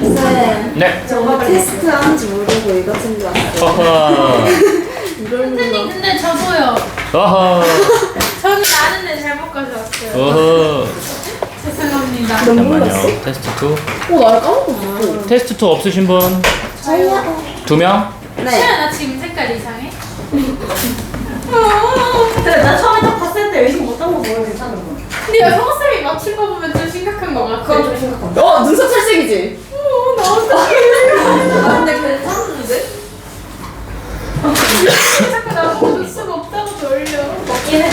쌤, 네. 저거 테스트 하는지 모르고 이거 챙겨왔어요. 어허. 선생님 근데 저도요. 어허. 저는 아는데 잘못 가져왔어요. 어허. 죄송합니다. 잠깐만요. 테스트 2. 나 까먹었어. 테스트 2 없으신 분? 저요. 2명? 네. 시아 나 지금 색깔 이상해? 근데 나 처음에 딱 봤을 때 의식 못한 거 보면 괜찮은 거. 근데 여성쌤이 맞춘 거 보면 좀 심각한 거 같아. 그건 좀 심각한 거. 눈썹 찰색이지? 나 어떡해. 아, 근데 괜찮은데? 자꾸 나 먹을 수가 없다고 놀려. 맞긴 해.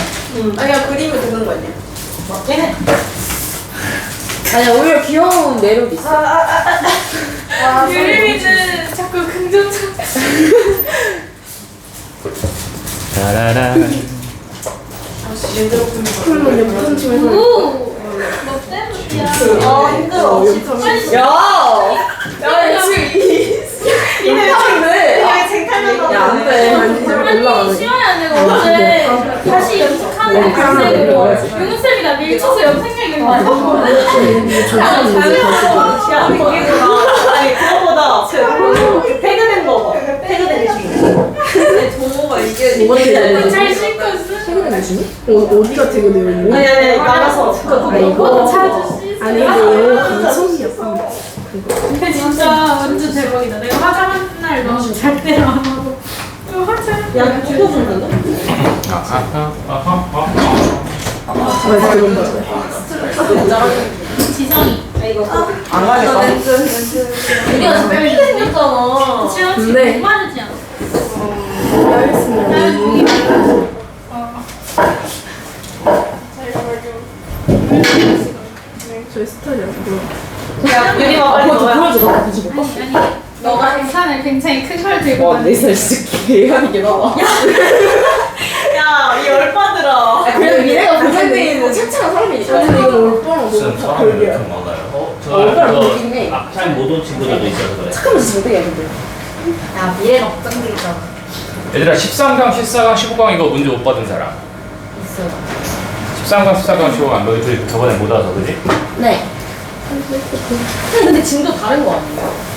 아니야, 그림을 그는 거 아니야? 맞긴 해. 아니야, 오히려 귀여운 매력이 있어. 유림이는 자꾸 긍정적. 따라라. 그러면 예쁜 집에서. 오! 너 때문이야. 힘들어. 빨리 야! 야, 지금 이네 하는데. 야, 쟁탈면 야, 안 돼. 아니 올라가네. 시원해 내가 어제 다시 연습하는 학생으로 윤우쌤이 나 밀쳐서 염색약을 맞았거든. 야, 거기구나. 아니, 그거보다 태그된 거 봐. 태그된 게 중요해. 근데 동호가 이게. 뭐가 되게 잘 신고 있어. 어디가 되게 내용이? 아니, 나가서. 이거 찾으시. 아니, 이거 감성이었어. 근데 진짜 완전 대박이다. 내가 화장한 날 너무 절대로 안 하고. 이거 화장. 야, 이거 준다는데? 왜 그런 거야? 지성이. 안 가겠다. 우리가 삐게 생겼잖아. 지성 씨 근데- 못 마르지 않아? 알겠습니다. 나는 동이 말랐어. 잘 보여줘. 저희 스타일이야. 야, 유리가 빨리 그거 넣어야. 보여줘. 나 다시 볼까? 아니, 너가 괜찮아. 굉장히 큰 걸 들고 와, 왔네. 4살 진짜 개간이게 나와. 야, 이 열받으라. 그래도 미래가 보장돼 있는 착착한 사람이니까. 근데 이건 올바랑 무슨 너무 다 사람이 별개야. 이렇게 많아요? 얼마나 웃긴 해. 앞차임 못 온 친구들도 있어서 그래. 착하면서 못되게 근데. 야, 미래가 걱정돼 있잖아. 얘들아 13강, 14강, 15강 이거 문제 못 받은 사람. 있어. 13강, 14강, 15강 너 둘이 저번에 못 와서 그지? 네. 근데 진도 다른 거 아니에요?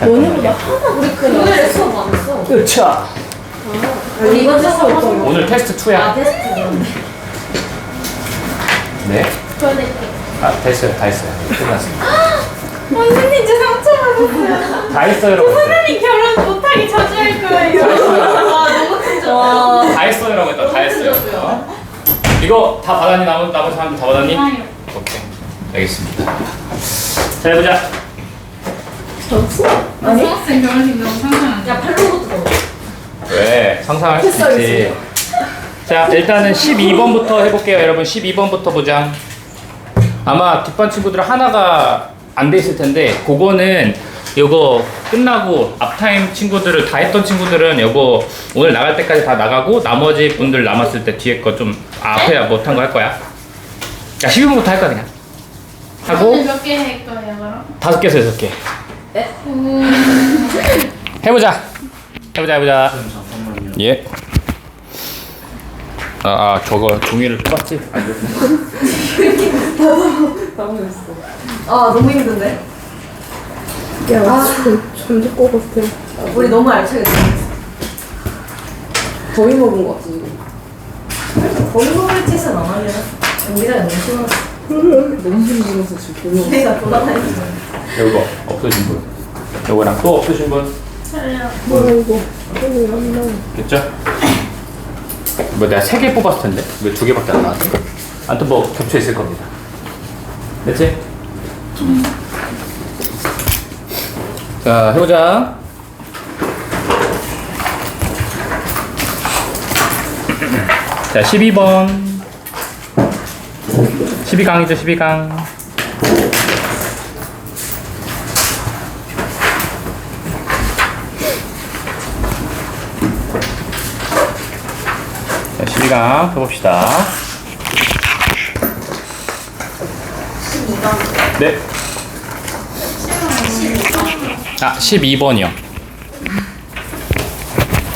너네보다 하나 우리 오늘 수업 안 했어. 으차. 우리 이번 수업 어떤 거? 오늘 테스트 2야. 테스트. 네. 보여드릴게. 아 됐어요. 다 했어요. 끝났습니다. 선생님 저 상처받았어요. 다 했어요라고 했어요. 선생님 결혼 못하게 저주할 거예요. 아, 너무 큰 점. 다 했어요라고 했다. 다 했어요. 이거 다 받았니? 나머지 사람들 다 받았니? 아니요. 오케이. 알겠습니다. 자 해보자. 아니? 수학생 결혼식 너무 상상 안 돼. 야, 팔로부터 넣어. 왜? 상상할 수 있지. 자 일단은 12번부터 해볼게요. 여러분 12번부터 보자. 아마 뒷반 친구들 하나가 안 돼 있을 텐데 그거는 요거 끝나고 앞타임 친구들을 다 했던 친구들은 요거 오늘 나갈 때까지 다 나가고 나머지 분들 남았을 때 뒤에 거 좀 앞에 못한 거 할 거야. 야 12번부터 할 거야 그냥. 하고 오늘 몇 개 할 거예요 그럼? 5개에서 6개. 해보자. 해보자. 예. 저거 종이를 뽑았지? 아, 너무 힘든데? 야, 잠들 것 같아. 우리 너무 알차게 됐어. 거의 먹은 것 같아, 지금. 거기 먹을 짓은 안 하려나? 우리가 너무 심하지. 너무 힘들어서 지금 보여. 내가 돌아다니는 요거 없으신 분. 요거랑 또 없으신 분. 저요. 뭐야, 이거. 오늘 안 나와. 됐죠? 뭐 내가 3개 뽑았을 텐데 왜 2개밖에 안 나왔지? 아무튼 뭐 겹쳐 있을 겁니다. 됐지? 자 해보자. 자 12번 12강이죠 12강. 자 12강 해봅시다. 12강 네. 12번이요.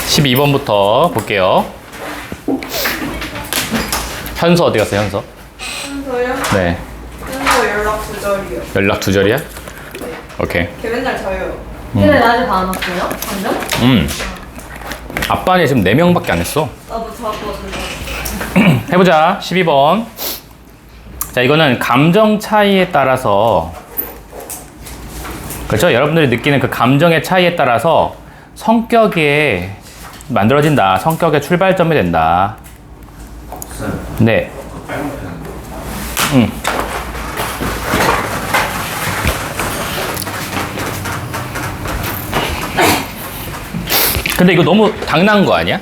12번부터 볼게요. 현서 어디 갔어요, 현서? 저요? 네. 그거 연락 두절이요. 연락 2절이야? 오케이. 걔 맨날 저요. 근데 나한테 다 안 왔어요? 방금? 아빠는 지금 4명밖에 안 했어. 나도 잡았거든요. 해보자. 12번. 자, 이거는 감정 차이에 따라서, 그렇죠? 여러분들이 느끼는 그 감정의 차이에 따라서 성격이 만들어진다. 성격의 출발점이 된다. 네. 근데 이거 너무 당연한 거 아니야?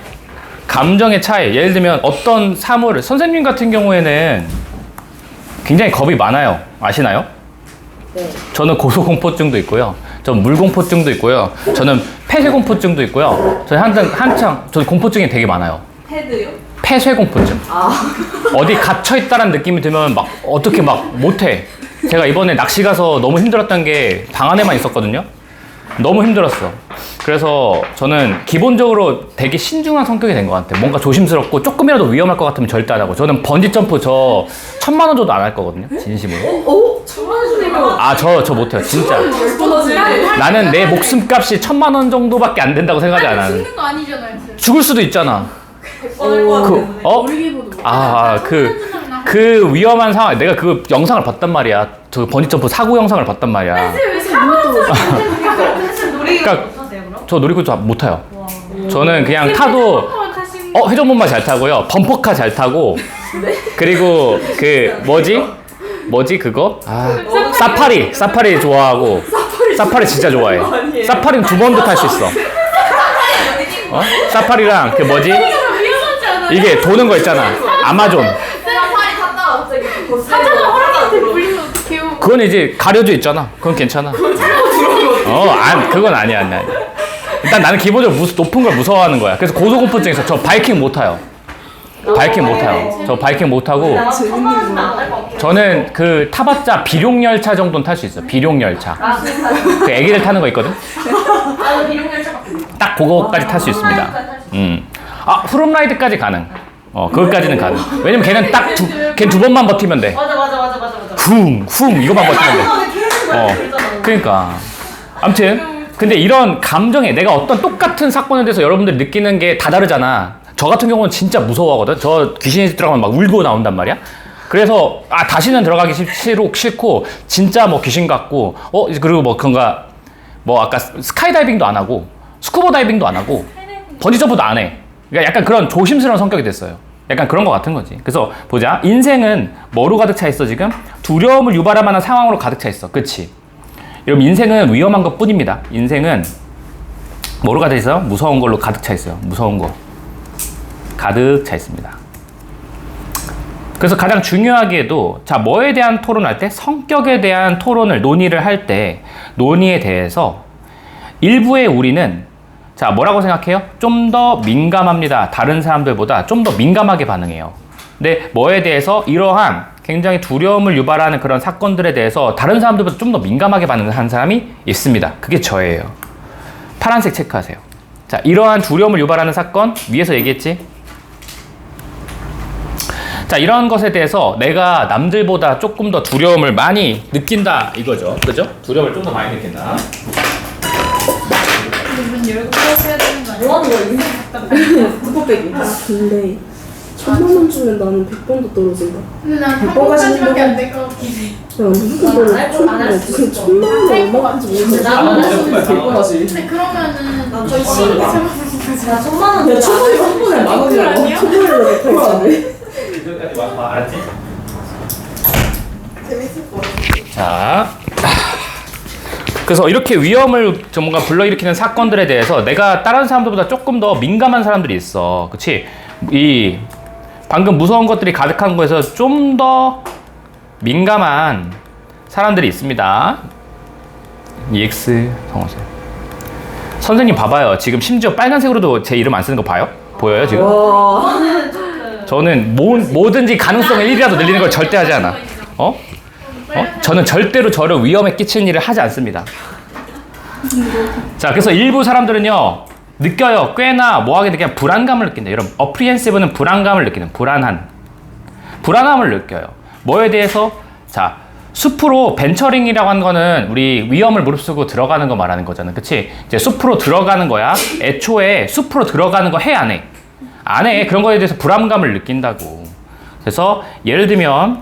감정의 차이. 예를 들면 어떤 사물을, 선생님 같은 경우에는 굉장히 겁이 많아요. 아시나요? 네. 저는 고소공포증도 있고요. 저는 물공포증도 있고요. 저는 폐쇄공포증도 있고요. 저는 한창 저는 공포증이 되게 많아요. 헤드요? 폐쇄공포증. 어디 갇혀있다는 느낌이 들면 막 어떻게 막 못해. 제가 이번에 낚시 가서 너무 힘들었던 게 방 안에만 있었거든요. 너무 힘들었어. 그래서 저는 기본적으로 되게 신중한 성격이 된 것 같아요. 뭔가 조심스럽고 조금이라도 위험할 것 같으면 절대 안 하고. 저는 번지점프 저 1000만 원 정도 안 할 거거든요. 진심으로. 오? 1000만 원이면 아, 저 못해요. 진짜. 10번이지. 나는 내 목숨값이 1000만 원 정도밖에 안 된다고 생각이 안 하는. 죽는 거 아니잖아요. 죽을 수도 있잖아. 100번일 것 같은데. 그 위험한 상황, 내가 그 영상을 봤단 말이야. 저 번지점프 사고 영상을 봤단 말이야. 왜 사고를 그러니까 저 놀이기구 못 타요. 저는 그냥 타도 회전목마 잘 타고요. 범퍼카 잘 타고. 그리고 그 뭐지 그거? 사파리 좋아하고. 사파리 진짜 좋아해. 사파리는 2번도 탈 수 있어. 사파리랑 그 뭐지? 위험하지 않아요? 이게 도는 거 있잖아. 아마존. 파리 갔다가 갑자기 사자가 허락한테 물리면 어떡해요? 그건 이제 가려져 있잖아. 그건 괜찮아. 그건 아니야. 일단 나는 기본적으로 높은 걸 무서워하는 거야. 그래서 고소공포증 있어. 저 바이킹 못 타요. 바이킹 못 타요. 저 바이킹 못 타고. 저는 그 타봤자 비룡열차 정도는 탈 수 있어. 비룡열차. 그 애기들 타는 거 있거든. 딱 그거까지 탈 수 있습니다. 후룸라이드까지 가능. 그것까지는 가능. 왜냐면 걔는 걔는 2번만 버티면 돼. 맞아. 쿵 이거만 버티면 돼. 그러니까. 아무튼 근데 이런 감정에 내가 어떤 똑같은 사건에 대해서 여러분들이 느끼는 게 다 다르잖아. 저 같은 경우는 진짜 무서워하거든. 저 귀신의 집 들어가면 막 울고 나온단 말이야. 그래서 다시는 들어가기 싫고 진짜 뭐 귀신 같고 그리고 뭐 그런가 뭐 아까 스카이다이빙도 안 하고 스쿠버 다이빙도 안 하고 번지점프도 안 해. 그러니까 약간 그런 조심스러운 성격이 됐어요. 약간 그런 거 같은 거지. 그래서 보자. 인생은 뭐로 가득 차 있어 지금? 두려움을 유발할 만한 상황으로 가득 차 있어. 그치? 여러분 인생은 위험한 것 뿐입니다. 인생은 뭐로 가득 있어요? 무서운 걸로 가득 차 있어요. 무서운 거. 가득 차 있습니다. 그래서 가장 중요하게도 뭐에 대한 토론할 때? 성격에 대한 토론을 논의를 할 때 논의에 대해서 일부의 우리는 뭐라고 생각해요? 좀 더 민감합니다. 다른 사람들보다 좀 더 민감하게 반응해요. 근데 뭐에 대해서 이러한 굉장히 두려움을 유발하는 그런 사건들에 대해서 다른 사람들보다 좀 더 민감하게 반응하는 사람이 있습니다. 그게 저예요. 파란색 체크하세요. 이러한 두려움을 유발하는 사건 위에서 얘기했지? 이런 것에 대해서 내가 남들보다 조금 더 두려움을 많이 느낀다 이거죠. 그죠? 두려움을 좀 더 많이 느낀다. 문 열고 하셔야 되는 거 아니에요? 뭐 하는 거야? 부포빼기. 근데 1000만 원 주면 나는 100번도 떨어진다. 근데 난 한 100번 가시는 번까지밖에 안 될 것 같긴 해. 야, 무슨 떨어져? 안할 수 무슨 있어. 1000만 원 얼마인지 모르겠어. 근데 그러면은 나 거의 천만 원. 나 1000만 원 야, 1000원이 한 번에 만 원이라고? 아니야? 1000만 원을 못하겠네. 알았지? 재밌을 것 같아. 그래서 이렇게 위험을 뭔가 불러일으키는 사건들에 대해서 내가 다른 사람들보다 조금 더 민감한 사람들이 있어. 그치? 방금 무서운 것들이 가득한 거에서 좀 더 민감한 사람들이 있습니다. EX 성호세. 선생님 봐봐요. 지금 심지어 빨간색으로도 제 이름 안 쓰는 거 봐요? 보여요 지금? 저는 뭐든지 가능성을 1이라도 늘리는 걸 절대 하지 않아. 저는 절대로 저를 위험에 끼치는 일을 하지 않습니다. 그래서 일부 사람들은요 느껴요. 꽤나 뭐하게 느끼면 불안감을 느낀다. 여러분 어프리헨시브는 불안감을 느끼는 불안함을 느껴요. 뭐에 대해서? 자, 숲으로 벤처링이라고 하는 거는 우리 위험을 무릅쓰고 들어가는 거 말하는 거잖아. 그치? 이제 숲으로 들어가는 거야. 애초에 숲으로 들어가는 거 해, 안 해? 안 해. 그런 거에 대해서 불안감을 느낀다고. 그래서 예를 들면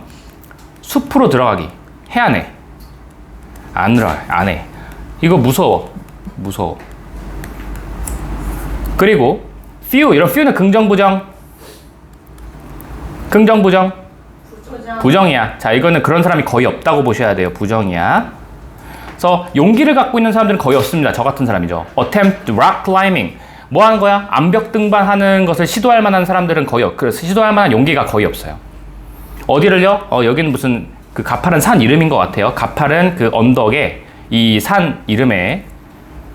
숲으로 들어가기. 해, 안 해? 안 들어가. 안 해. 이거 무서워. 무서워. 그리고 few. 이런 few는 긍정, 부정? 긍정, 부정? 부정이야. 자, 이거는 그런 사람이 거의 없다고 보셔야 돼요. 부정이야. 그래서 용기를 갖고 있는 사람들은 거의 없습니다. 저 같은 사람이죠. attempt rock climbing. 뭐 하는 거야? 암벽 등반하는 것을 시도할 만한 사람들은 거의 시도할 만한 용기가 거의 없어요. 어디를요? 여기는 무슨 그 가파른 산 이름인 것 같아요. 가파른 그 언덕에 이 산 이름에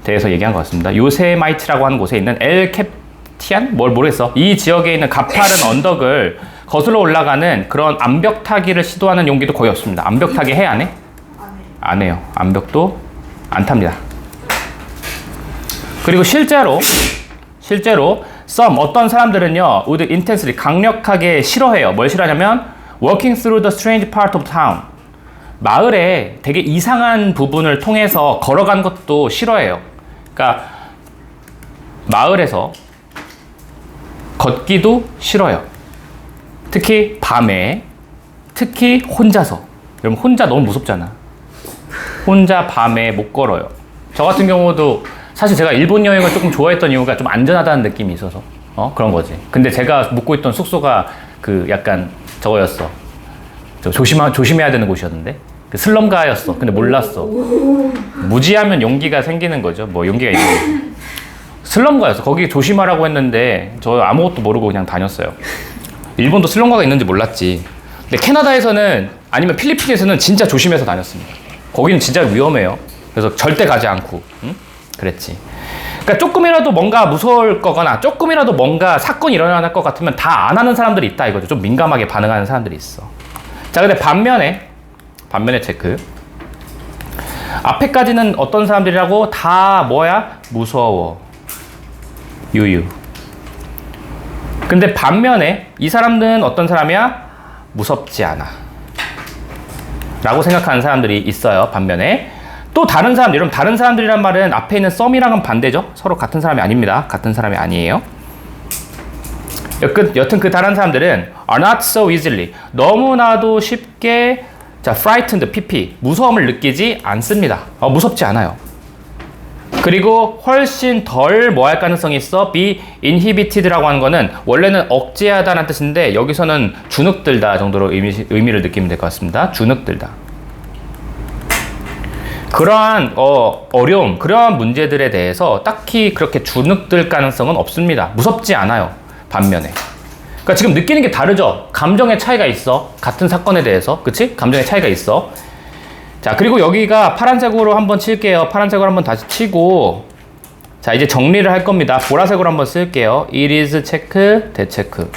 대해서 얘기한 것 같습니다. 요세마이트라고 하는 곳에 있는 엘캡티안? 뭘 모르겠어. 이 지역에 있는 가파른 언덕을 거슬러 올라가는 그런 암벽 타기를 시도하는 용기도 거의 없습니다. 암벽 타기 해, 안 해? 안 해요. 암벽도 안 탑니다. 그리고 실제로 어떤 사람들은요, would intensely 강력하게 싫어해요. 뭘 싫어하냐면 walking through the strange part of town. 마을에 되게 이상한 부분을 통해서 걸어간 것도 싫어해요. 그러니까 마을에서 걷기도 싫어요. 특히 밤에, 특히 혼자서. 여러분 혼자 너무 무섭잖아. 혼자 밤에 못 걸어요. 저 같은 경우도 사실 제가 일본 여행을 조금 좋아했던 이유가 좀 안전하다는 느낌이 있어서 그런 거지. 근데 제가 묵고 있던 숙소가 그 약간 저거였어. 조심해야 되는 곳이었는데 그 슬럼가였어. 근데 몰랐어. 무지하면 용기가 생기는 거죠. 뭐 용기가 있는 슬럼가였어. 거기 조심하라고 했는데 저 아무것도 모르고 그냥 다녔어요. 일본도 슬럼가가 있는지 몰랐지. 근데 캐나다에서는 아니면 필리핀에서는 진짜 조심해서 다녔습니다. 거기는 진짜 위험해요. 그래서 절대 가지 않고 그랬지. 그러니까 조금이라도 뭔가 무서울 거거나 조금이라도 뭔가 사건이 일어날 것 같으면 다 안 하는 사람들이 있다 이거죠. 좀 민감하게 반응하는 사람들이 있어. 자, 근데 반면에 체크. 앞에까지는 어떤 사람들이라고 다 뭐야? 무서워. 유유. 근데 반면에 이 사람들은 어떤 사람이야? 무섭지 않아. 라고 생각하는 사람들이 있어요. 반면에. 또 다른 사람들, 여러분 다른 사람들이란 말은 앞에 있는 썸이랑은 반대죠. 서로 같은 사람이 아닙니다. 같은 사람이 아니에요. 여튼 그 다른 사람들은 are not so easily. 너무나도 쉽게 frightened, pp. 무서움을 느끼지 않습니다. 무섭지 않아요. 그리고 훨씬 덜 뭐 할 가능성이 있어? be inhibited라고 하는 거는 원래는 억제하다는 뜻인데 여기서는 주눅들다 정도로 의미를 느끼면 될 것 같습니다. 주눅들다. 그러한 어려움, 그러한 문제들에 대해서 딱히 그렇게 주눅들 가능성은 없습니다. 무섭지 않아요. 반면에. 그러니까 지금 느끼는 게 다르죠? 감정의 차이가 있어. 같은 사건에 대해서. 그치? 감정의 차이가 있어. 자, 그리고 여기가 파란색으로 한번 칠게요. 파란색으로 한번 다시 치고, 자, 이제 정리를 할 겁니다. 보라색으로 한번 쓸게요. it is 체크, 대체크.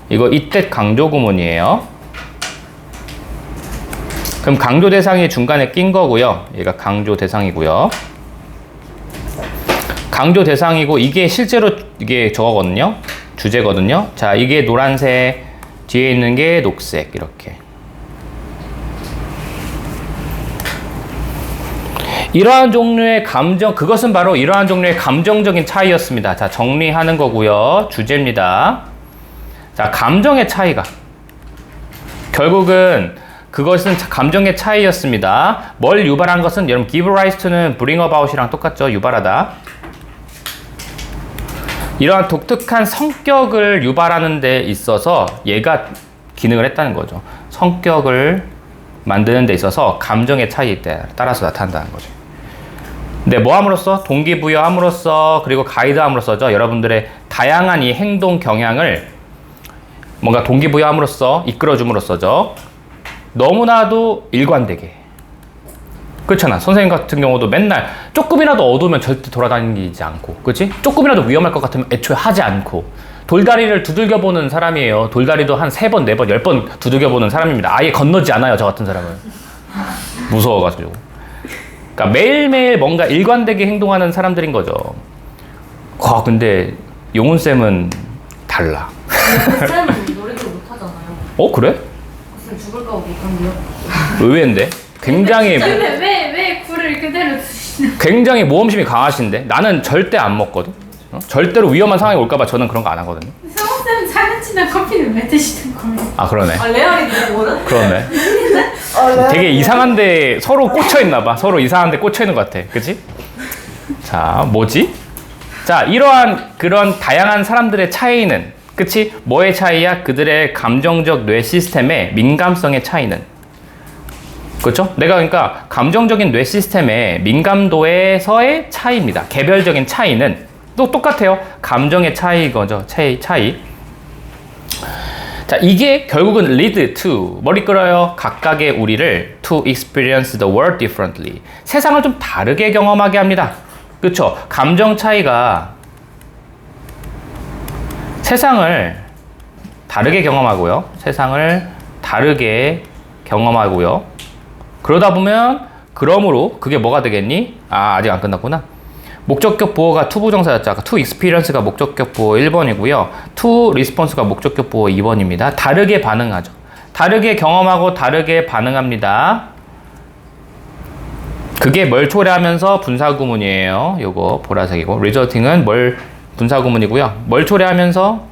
이거 이때 강조 구문이에요. 그럼 강조 대상이 중간에 낀 거고요. 얘가 강조 대상이고요. 강조 대상이고, 이게 실제로 이게 저거거든요. 주제거든요. 자, 이게 노란색, 뒤에 있는 게 녹색, 이렇게. 이러한 종류의 그것은 바로 이러한 종류의 감정적인 차이였습니다. 자, 정리하는 거고요. 주제입니다. 자, 감정의 차이가. 결국은 그것은 감정의 차이였습니다. 뭘 유발한 것은 여러분 give rise to는 bring about이랑 똑같죠. 유발하다. 이러한 독특한 성격을 유발하는 데 있어서 얘가 기능을 했다는 거죠. 성격을 만드는 데 있어서 감정의 차이에 따라서 나타난다는 거죠. 근데 뭐 함으로써? 동기부여함으로써 그리고 가이드함으로써죠. 여러분들의 다양한 이 행동 경향을 뭔가 동기부여함으로써 이끌어줌으로써죠. 너무나도 일관되게. 그렇잖아. 선생님 같은 경우도 맨날 조금이라도 어두우면 절대 돌아다니지 않고, 그렇지? 조금이라도 위험할 것 같으면 애초에 하지 않고, 돌다리를 두들겨보는 사람이에요. 돌다리도 한 3번, 4번, 10번 두들겨보는 사람입니다. 아예 건너지 않아요. 저 같은 사람은. 무서워가지고. 그러니까 매일매일 뭔가 일관되게 행동하는 사람들인 거죠. 근데 용훈쌤은 달라. 쌤은 노래도 못하잖아요. 그래? 이렇게 죽을까 봐 못한대요. 의외인데? 굉장히 근데 왜 굴을 그대로 드시는? 굉장히 모험심이 강하신데 나는 절대 안 먹거든. 절대로 위험한 상황이 올까봐 저는 그런 거 안 하거든요. 성쌤 사는치나 커피는 왜 드시는 거예요? 아 그러네. 아 레알이 그거는? 그러네. 되게 이상한데 서로 꽂혀 있나 봐. 서로 이상한데 꽂혀 있는 것 같아. 그치? 자, 뭐지? 자, 이러한 그런 다양한 사람들의 차이는 그치? 뭐의 차이야? 그들의 감정적 뇌 시스템의 민감성의 차이는 그렇죠? 내가 그러니까 감정적인 뇌 시스템의 민감도에서의 차이입니다. 개별적인 차이는 또 똑같아요. 감정의 차이 거죠. 차이. 자, 이게 결국은 lead to 머리 끌어요. 각각의 우리를 to experience the world differently. 세상을 좀 다르게 경험하게 합니다. 그렇죠? 감정 차이가 세상을 다르게 경험하고요. 세상을 다르게 경험하고요. 그러다 보면 그러므로 그게 뭐가 되겠니? 아, 아직 안 끝났구나. 목적격 보어가 to 부정사였죠. 아까 to experience가 목적격 보어 1번이고요. to response가 목적격 보어 2번입니다. 다르게 반응하죠. 다르게 경험하고 다르게 반응합니다. 그게 뭘 초래하면서 분사구문이에요. 요거 보라색이고 resulting은 뭘 분사구문이고요. 뭘 초래하면서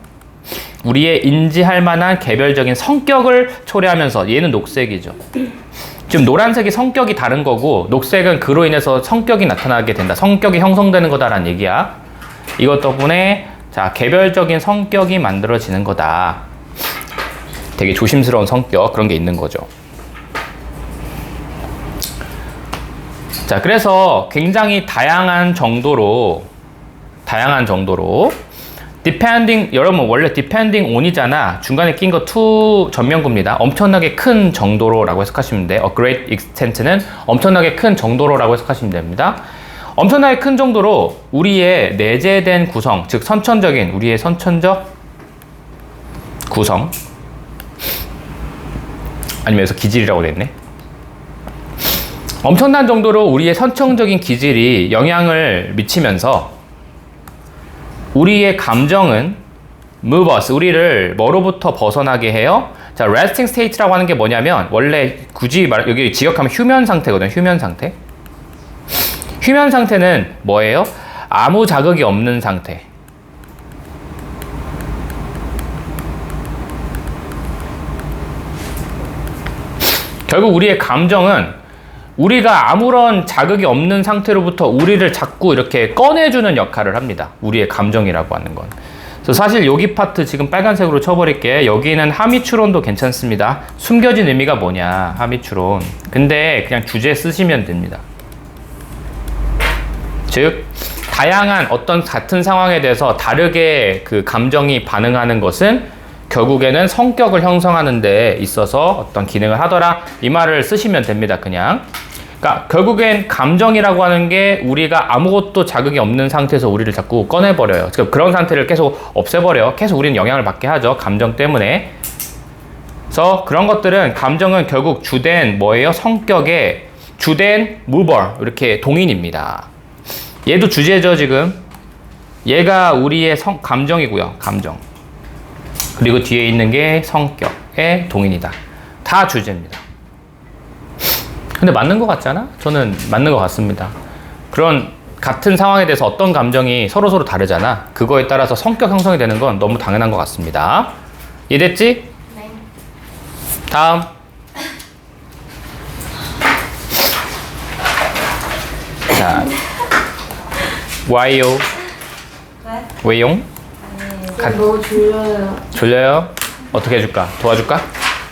우리의 인지할 만한 개별적인 성격을 초래하면서 얘는 녹색이죠. 지금 노란색이 성격이 다른 거고 녹색은 그로 인해서 성격이 나타나게 된다. 성격이 형성되는 거다라는 얘기야. 이것 덕분에 자 개별적인 성격이 만들어지는 거다. 되게 조심스러운 성격 그런 게 있는 거죠. 자 그래서 굉장히 다양한 정도로 depending 여러분 원래 depending on이잖아. 중간에 낀 거 to 전면구입니다. 엄청나게 큰 정도로라고 해석하시면 돼. A great extent는 엄청나게 큰 정도로라고 해석하시면 됩니다. 엄청나게 큰 정도로 우리의 내재된 구성, 즉 우리의 선천적 구성 아니면 여기서 기질이라고 돼 있네. 엄청난 정도로 우리의 선천적인 기질이 영향을 미치면서 우리의 감정은 move us, 우리를 뭐로부터 벗어나게 해요? 자, resting state라고 하는 게 뭐냐면 원래 굳이 여기 직역하면 휴면 상태거든요. 휴면 상태. 휴면 상태는 뭐예요? 아무 자극이 없는 상태. 결국 우리의 감정은 우리가 아무런 자극이 없는 상태로부터 우리를 자꾸 이렇게 꺼내주는 역할을 합니다. 우리의 감정이라고 하는 건. 그래서 사실 여기 파트 지금 빨간색으로 쳐버릴게. 여기는 하미추론도 괜찮습니다. 숨겨진 의미가 뭐냐, 하미추론. 근데 그냥 주제 쓰시면 됩니다. 즉, 다양한 어떤 같은 상황에 대해서 다르게 그 감정이 반응하는 것은 결국에는 성격을 형성하는 데 있어서 어떤 기능을 하더라. 이 말을 쓰시면 됩니다. 그냥. 그러니까 결국엔 감정이라고 하는 게 우리가 아무것도 자극이 없는 상태에서 우리를 자꾸 꺼내버려요. 그런 상태를 계속 없애버려요. 계속 우리는 영향을 받게 하죠. 감정 때문에. 그래서 그런 것들은 감정은 결국 주된 뭐예요? 성격의 주된 mover 이렇게 동인입니다. 얘도 주제죠 지금. 얘가 우리의 감정이고요. 감정. 그리고 뒤에 있는 게 성격의 동인이다. 다 주제입니다. 근데 맞는 것 같잖아? 저는 맞는 것 같습니다. 그런 같은 상황에 대해서 어떤 감정이 서로 다르잖아. 그거에 따라서 성격 형성이 되는 건 너무 당연한 것 같습니다. 이해됐지? 네. 다음. 자, Why요? 네? 왜용? 전 너무 졸려요. 졸려요? 어떻게 해줄까? 도와줄까?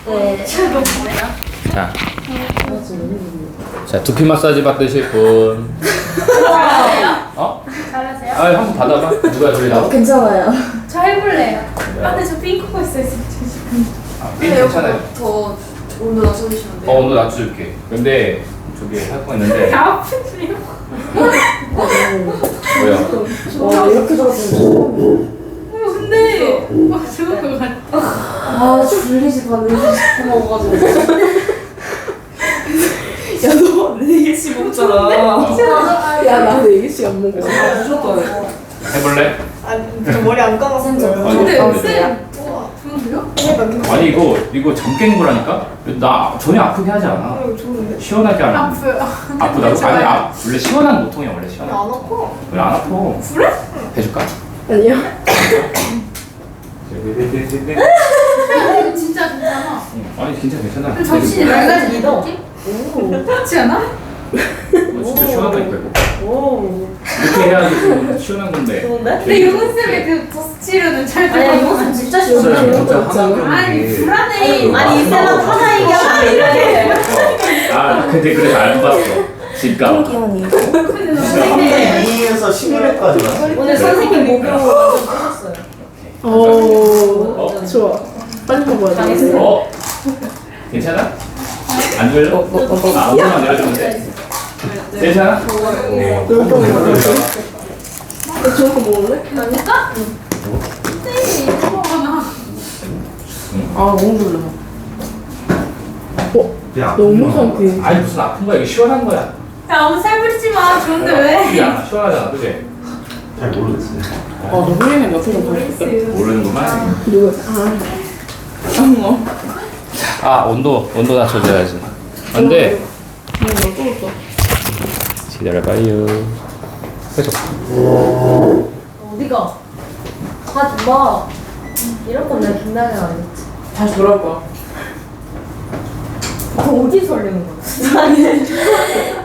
네. 자, 두피 마사지 받으실 분. 잘하세요? 어? 잘하세요? 아, 한번 받아봐. 누가 졸려? 괜찮아요. 저 해볼래요. 아 근데 저 핑크 거 있어요 지금. 아, 괜찮아요. 더 온도 낮춰주시면 돼요. 온도 낮춰줄게. 근데 저기 할 거 있는데. 아프세요? 뭐야? 와 이렇게 좋았으면 근데 좋은 거 같아. 아, 졸리지 반응이 싶어 먹어가지고. 야너 4개씩 먹잖아. 야나 4개씩 안 먹어. 해볼래? 아니 저 머리 안 감았어요. 근데 아, 쌤, 그런데요? 아니 이거 잠깬 거라니까? 나 전혀 아프게 하지 않아. 시원하게 하는. 아프요. 아프다고? 아니 원래 시원한 고통이야 원래 시원한. 안 아파. 왜 안 아파? 그래? 해줄까? 아니요. 이거 진짜 괜찮아. 아니 진짜 괜찮아. 근데 정신이 이거 맑아지는 믿어. 느낌? 그렇지 않아? 진짜 시원하다니까 이거. 오. 이렇게 해야지 좀 시원한 건데. 좋은데? 근데 용훈쌤의 그 도수 치료는 잘 아니야, 되고 이거 진짜 진짜 시원해. 진짜 하나 아니 그런 게 불안해. 아니, 이세만 하나 얘기하면 안 돼. 아 근데 그래서 안 봤어. 진짜. 기현이. 근데 너무 네. 2에서 11회까지만. 오늘 선생님 목표 완전 끊었어요. 오. 좋아. 빨리 먹어야 돼. 당했어요. 어? 괜찮아? 안 졸려? 아, 오늘만 내려주면 돼. 괜찮아? 이렇게 먹어야 돼. 너 저거 먹을래? 아닐까? 네, 이거 하나. 아 너무 졸려. 그냥 너무 상쾌해. 아니 무슨 아픈 거야? 이게 시원한 거야. 야, 너무 살부리지 마. 좋은데 왜? 야, 시원하잖아, 그지? 잘 모르겠어요. 아너 흘리면 옆에서 보여줄게. 모르는구만. 누구? 아. 아, 온도 낮춰줘야지. 안 돼. 너 또. 기다려봐요. 계속. 어디가? 가지 마. 이럴 건 내가 긴장해 안 했지. 다시 돌아올 거야. 어디 설레는 거야? 아니,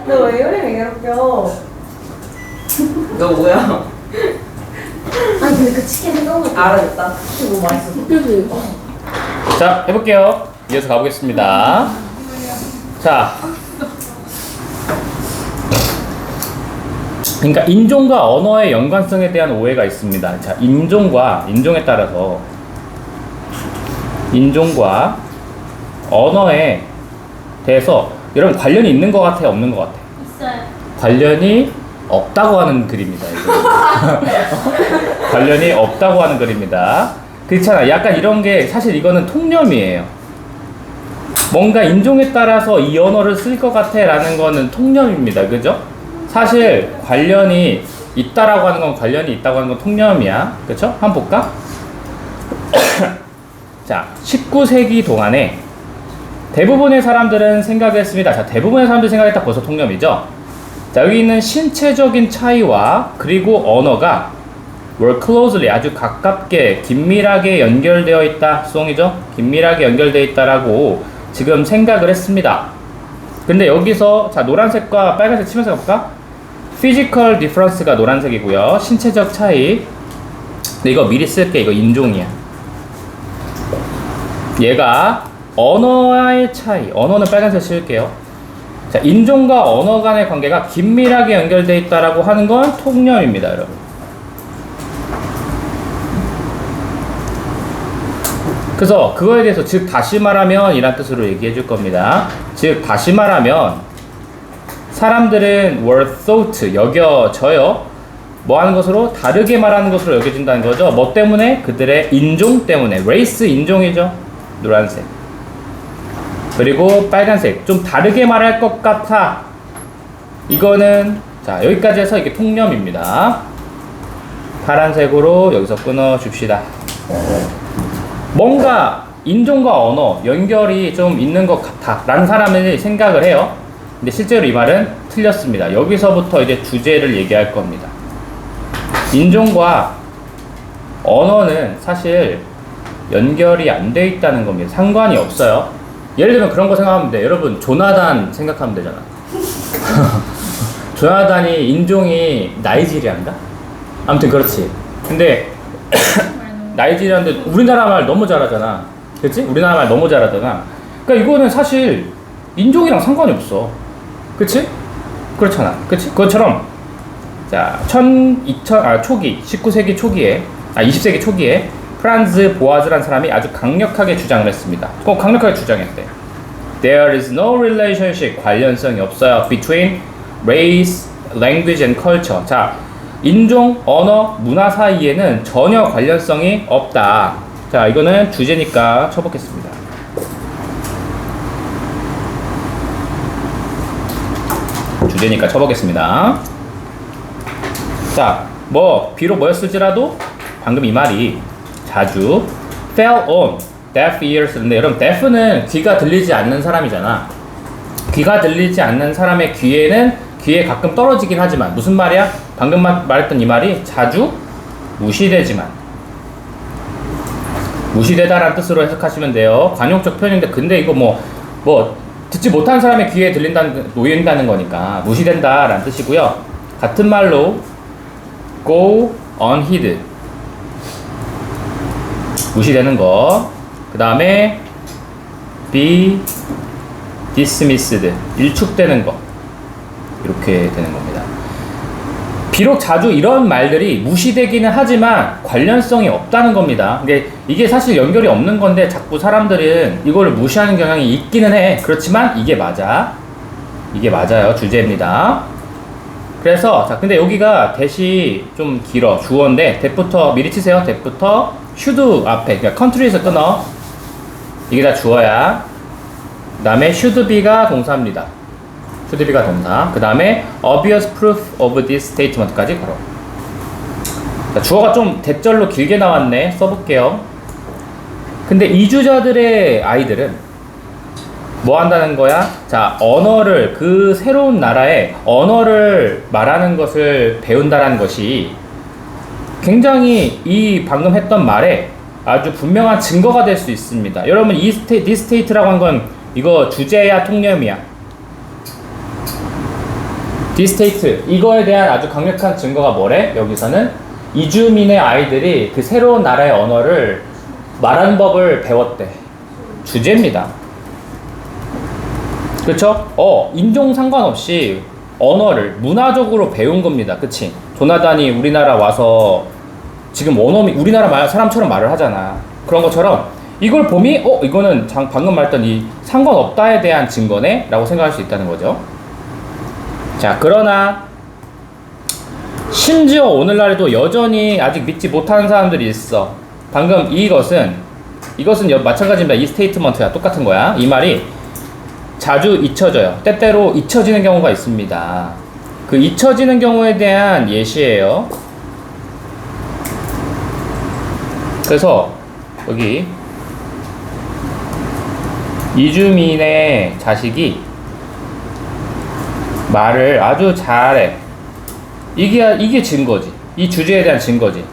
너 왜 이래 괴롭혀? 너 뭐야? 아니 근데 그 치킨 생각나. 알아냈다. 치킨 너무 맛있어. 그지? 자, 해볼게요. 이어서 가보겠습니다. 자. 그러니까 인종과 언어의 연관성에 대한 오해가 있습니다. 자, 인종에 따라서 인종과 언어에 대해서 여러분 관련이 있는 것 같아요, 없는 것 같아요? 있어요. 관련이 없다고 하는 글입니다. 이거. 관련이 없다고 하는 글입니다. 그렇잖아. 약간 이런 게 사실 이거는 통념이에요. 뭔가 인종에 따라서 이 언어를 쓸 것 같아 라는 거는 통념입니다. 그죠? 사실 관련이 있다라고 하는 건 관련이 있다고 하는 건 통념이야. 그쵸? 한번 볼까? 자, 19세기 동안에 대부분의 사람들은 생각했습니다. 자, 대부분의 사람들이 생각했다 벌써 통념이죠? 자, 여기 있는 신체적인 차이와 그리고 언어가 were closely 아주 가깝게 긴밀하게 연결되어 있다. 수동이죠? 긴밀하게 연결되어 있다라고 지금 생각을 했습니다. 근데 여기서 자, 노란색과 빨간색 치면서 가볼까? physical difference가 노란색이고요. 신체적 차이. 근데 이거 미리 쓸게. 이거 인종이야. 얘가 언어와의 차이. 언어는 빨간색 칠게요. 자, 인종과 언어 간의 관계가 긴밀하게 연결되어 있다라고 하는 건 통념입니다, 여러분. 그래서 그거에 대해서 즉 다시 말하면 이란 뜻으로 얘기해 줄 겁니다. 즉 다시 말하면 사람들은 were thought 여겨져요. 뭐 하는 것으로? 다르게 말하는 것으로 여겨진다는 거죠. 뭐 때문에? 그들의 인종 때문에. race 인종이죠. 노란색. 그리고 빨간색. 좀 다르게 말할 것 같아. 이거는 자, 여기까지 해서 이게 통념입니다. 파란색으로 여기서 끊어 줍시다. 뭔가 인종과 언어 연결이 좀 있는 것 같아 라는 사람이 생각을 해요. 근데 실제로 이 말은 틀렸습니다. 여기서부터 이제 주제를 얘기할 겁니다. 인종과 언어는 사실 연결이 안 돼 있다는 겁니다. 상관이 없어요. 예를 들면 그런 거 생각하면 돼. 여러분 조나단 생각하면 되잖아. 조나단이 인종이 나이지리아인가? 아무튼 그렇지. 근데 나이지리아인데 우리나라 말 너무 잘하잖아. 그치? 우리나라 말 너무 잘하잖아. 그러니까 이거는 사실 인종이랑 상관이 없어. 그치? 그렇잖아. 그치? 그것처럼 자, 19세기 초기에 20세기 초기에 프란츠 보아즈라는 사람이 아주 강력하게 주장을 했습니다. 꼭 강력하게 주장했대. There is no relationship, 관련성이 없어요. Between race, language and culture. 자, 인종, 언어, 문화 사이에는 전혀 관련성이 없다. 자, 이거는 주제니까 쳐보겠습니다. 주제니까 쳐보겠습니다. 자, 비록 뭐였을지라도 방금 이 말이 자주 fell on deaf ears. 근데 여러분 deaf는 귀가 들리지 않는 사람이잖아. 귀가 들리지 않는 사람의 귀에 가끔 떨어지긴 하지만 무슨 말이야? 방금 말했던 이 말이 자주 무시되지만 무시되다라는 뜻으로 해석하시면 돼요. 관용적 표현인데 근데 이거 뭐 듣지 못한 사람의 귀에 놓인다는 거니까 무시된다라는 뜻이고요. 같은 말로 go unheeded 무시되는 거. 그 다음에 be dismissed 일축되는 거. 이렇게 되는 겁니다. 비록 자주 이런 말들이 무시되기는 하지만 관련성이 없다는 겁니다. 근데 이게 사실 연결이 없는 건데 자꾸 사람들은 이걸 무시하는 경향이 있기는 해. 그렇지만 이게 맞아. 이게 맞아요. 주제입니다. 그래서 자 근데 여기가 대시 좀 길어. 주어인데 that부터 미리 치세요. that부터 should 앞에 그러니까 country에서 끊어. 이게 다 주어야. 그 다음에 should be가 동사입니다. should be가 동사. 그 다음에 obvious proof of this statement까지 걸어. 자, 주어가 좀 대절로 길게 나왔네. 써볼게요. 근데 이주자들의 아이들은 뭐 한다는 거야? 자, 언어를 그 새로운 나라의 언어를 말하는 것을 배운다라는 것이 굉장히 이 방금 했던 말에 아주 분명한 증거가 될 수 있습니다. 여러분 이 스테이트라고 한 건 이거 주제야 통념이야? 디스테이트 이거에 대한 아주 강력한 증거가 뭐래? 여기서는 이주민의 아이들이 그 새로운 나라의 언어를 말하는 법을 배웠대. 주제입니다. 그쵸? 인종 상관없이 언어를 문화적으로 배운 겁니다. 그치? 조나단이 우리나라 와서 지금 원어민 우리나라 사람처럼 말을 하잖아. 그런 것처럼 이걸 봄이 이거는 방금 말했던 이 상관없다에 대한 증거네? 라고 생각할 수 있다는 거죠. 자, 그러나 심지어 오늘날에도 여전히 아직 믿지 못하는 사람들이 있어. 방금 이것은 마찬가지입니다. 이 스테이트먼트야. 똑같은 거야. 이 말이 자주 잊혀져요. 때때로 잊혀지는 경우가 있습니다. 그 잊혀지는 경우에 대한 예시예요. 그래서 여기 이주민의 자식이 말을 아주 잘해. 이게 증거지. 이 주제에 대한 증거지.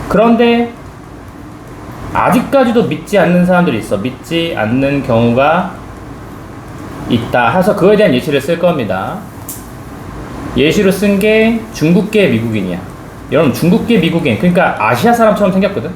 그런데 아직까지도 믿지 않는 사람들이 있어. 믿지 않는 경우가 있다 해서 그거에 대한 예시를 쓸 겁니다. 예시로 쓴 게 중국계 미국인이야. 여러분 중국계 미국인 그러니까 아시아 사람처럼 생겼거든.